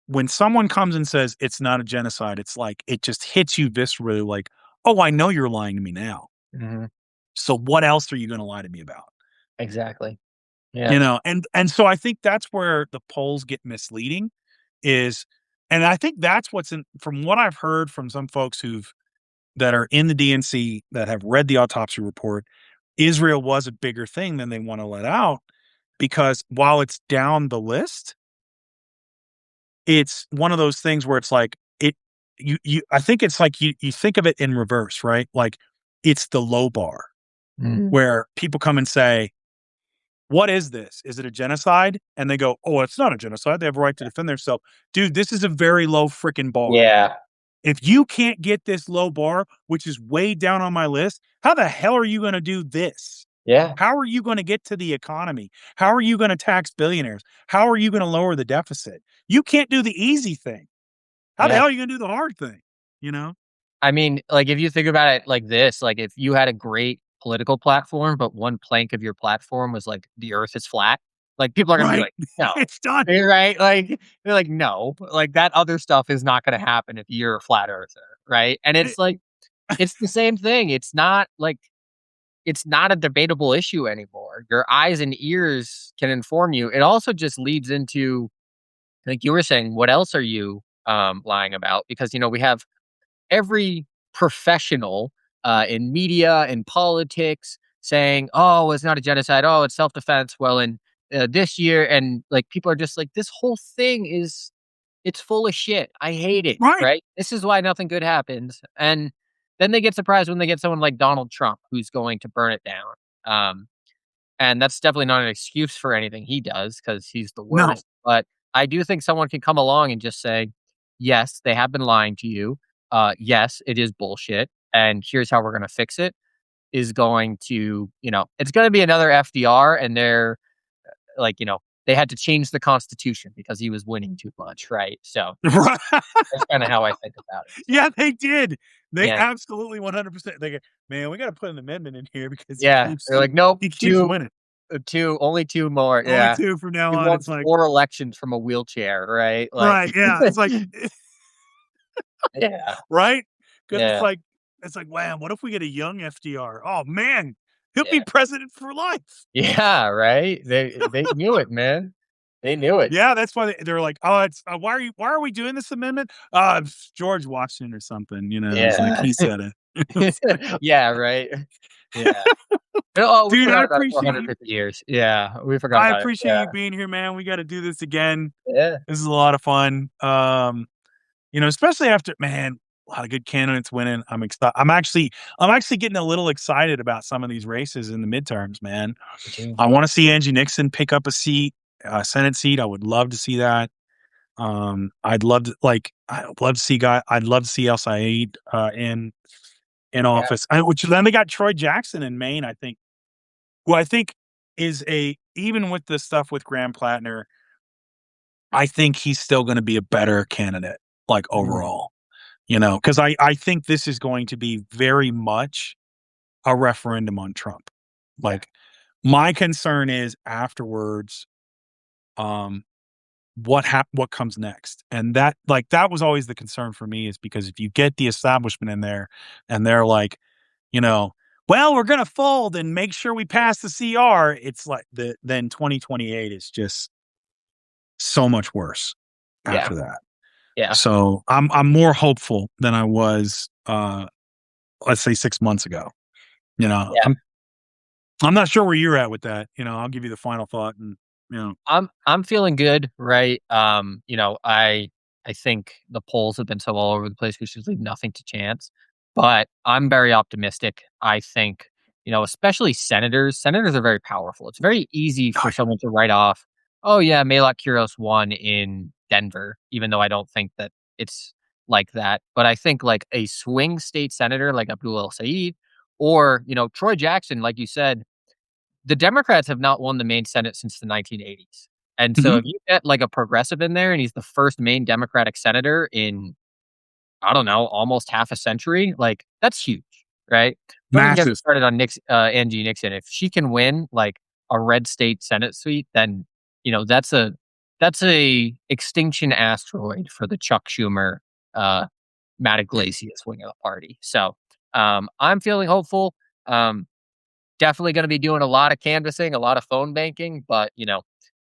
when someone comes and says it's not a genocide, it's like it just hits you viscerally like, "Oh, I know you're lying to me now. mhm, So what else are you gonna lie to me about?" exactly. Yeah, And so I think that's where the polls get misleading is and I think that's what's in from what I've heard from some folks that are in the DNC that have read the autopsy report, Israel was a bigger thing than they wanna let out because while it's down the list, it's one of those things where it's like you I think it's like you think of it in reverse, right? Like it's the low bar mhm, where people come and say, "What is this? Is it a genocide?" And they go, "Oh, it's not a genocide. They have a right to defend themselves." Dude, this is a very low freaking bar. yeah, If you can't get this low bar, which is way down on my list, how the hell are you gonna do this? yeah, How are you gonna get to the economy? How are you gonna tax billionaires? How are you gonna lower the deficit? You can't do the easy thing. How the yeah. hell are you gonna do the hard thing? You know? I mean, like, if you think about it like this, like, if you had a great political platform, but one plank of your platform was like, "The Earth is flat," like, people are gonna be Right. like, "No." It's done. Right? Like, they're like, "No." Like, that other stuff is not gonna happen if you're a flat earther, right? And Eh it's like, it's the same thing. It's not like it's not a debatable issue anymore. Your eyes and ears can inform you. It also just leads into, like you were saying, what else are you, lying about? Because, we have every professional in media and politics saying, "Oh, it's not a genocide. Oh, it's self-defense." Well, in this year, and like people are just like, "This whole thing is it's full of shit. I hate it." right. Right? This is why nothing good happens, and then they get surprised when they get someone like Donald Trump who's going to burn it down. Um, and that's definitely not an excuse for anything he does because he's the No. worst. But I do think someone can come along and just say, yes, they have been lying to you. Yes, it is bullshit. And here's how we're going to fix it is going to, it's going to be another FDR and they're like, they had to change the Constitution because he was winning too much, right? So Right. that's kind of how I think about it. So Yeah, they did. They yeah, absolutely 100%. They go, man, we got to put an amendment in here because yeah. They're like, nope, he keeps two, winning. two, only two more. Only Yeah, two from now he on. won It's like, 4 elections from a wheelchair, right? Like, right, yeah, it's like, yeah, right, because yeah, it's like, wow, what if we get a young FDR? Oh man, he'll be yeah, president for life. yeah. Right? They knew it, man. They knew it. Yeah, that's why they're like, oh, it's why are we doing this amendment? It's George Washington or something. It's like Yeah, he said it. It's like, yeah, right. Yeah. Oh, we dude, I forgot about it for appreciate you. 150 years. Yeah, we forgot I about it. appreciate Yeah, you being here, man. We got to do this again. yeah, This is a lot of fun. Especially after, man, a lot of good candidates winning. I'm excited. I'm actually getting a little excited about some of these races in the midterms, man. me too. I want to see Angie Nixon pick up a seat, a Senate seat. I would love to see that. I'd love to see El Said in Yeah, office. Which then they got Troy Jackson in Maine, I think, who I think is even with the stuff with Graham Plattner, I think he's still going to be a better candidate, like mm, overall. Because I think this is going to be very much a referendum on Trump. yeah, Like, my concern is afterwards, um, what comes next, and that was always the concern for me, is because if you get the establishment in there, and they're like, you know, well, we're gonna fold and make sure we pass the CR. It's like then 2028 is just so much worse yeah, after that. yeah, So I'm more hopeful than I was, let's say 6 months ago. You know, yeah. I'm not sure where you're at with that. I'll give you the final thought, and you know, I'm feeling good, right? I think the polls have been so all over the place, we should leave nothing to chance. But I'm very optimistic. I think, especially senators are very powerful. It's very easy oh for someone to write off, oh yeah, Malak Kuros won in Denver, even though I don't think that it's like that. But I think like a swing state senator like Abdul El Said or, Troy Jackson, like you said, the Democrats have not won the Maine Senate since the 1980s. And yeah. so Mhm. if you get like a progressive in there and he's the first Maine Democratic senator in, I don't know, almost half a century, like that's huge, right? Don't even get me Massive. started on Angie Nixon. If she can win like a red state Senate seat, then that's a extinction asteroid for the Chuck Schumer, uh, Matt Iglesias wing of the party. So I'm feeling hopeful. Um, Definitely gonna be doing a lot of canvassing, a lot of phone banking, but,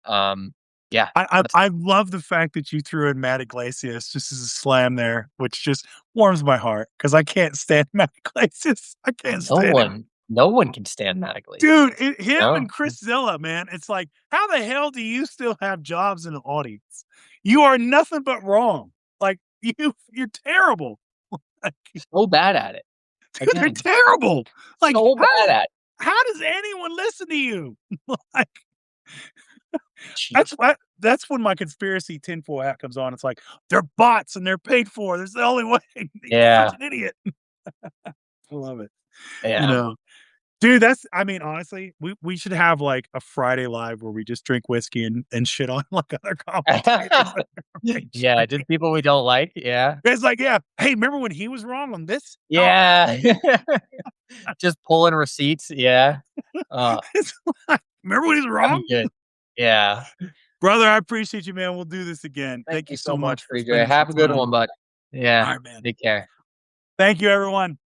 um, yeah, that's I love the fact that you threw in Matt Iglesias just as a slam there, which just warms my heart because I can't stand Matt Iglesias. I can't stand him. no one can stand Matt Dude, Iglesias, him no? and Chris Zilla, man, it's like, how the hell do you still have jobs in the audience? You are nothing but wrong. Like, you're terrible. Like, So bad at it. dude, they're Again, terrible. Like, so bad at it. how does anyone listen to you? Like, Jeez. that's when my conspiracy tinfoil hat comes on. It's like, they're bots and they're paid for. That's the only way. He's such Yeah, an idiot. I love it. You yeah. know, dude, I mean, honestly, we should have like a Friday live where we just drink whiskey and shit on like other commentators. Yeah, just people we don't like, yeah. It's like, yeah, hey, remember when he was wrong on this? Oh, Yeah. Just pulling receipts, yeah. Uh, it's like, remember when he was that'd be wrong? good. Yeah. Brother, I appreciate you, man. We'll do this again. Thank Thank you you so so much, much for Friedrich. spending some Have a good time. one, bud. Yeah, All right, man. take care. Thank you, everyone.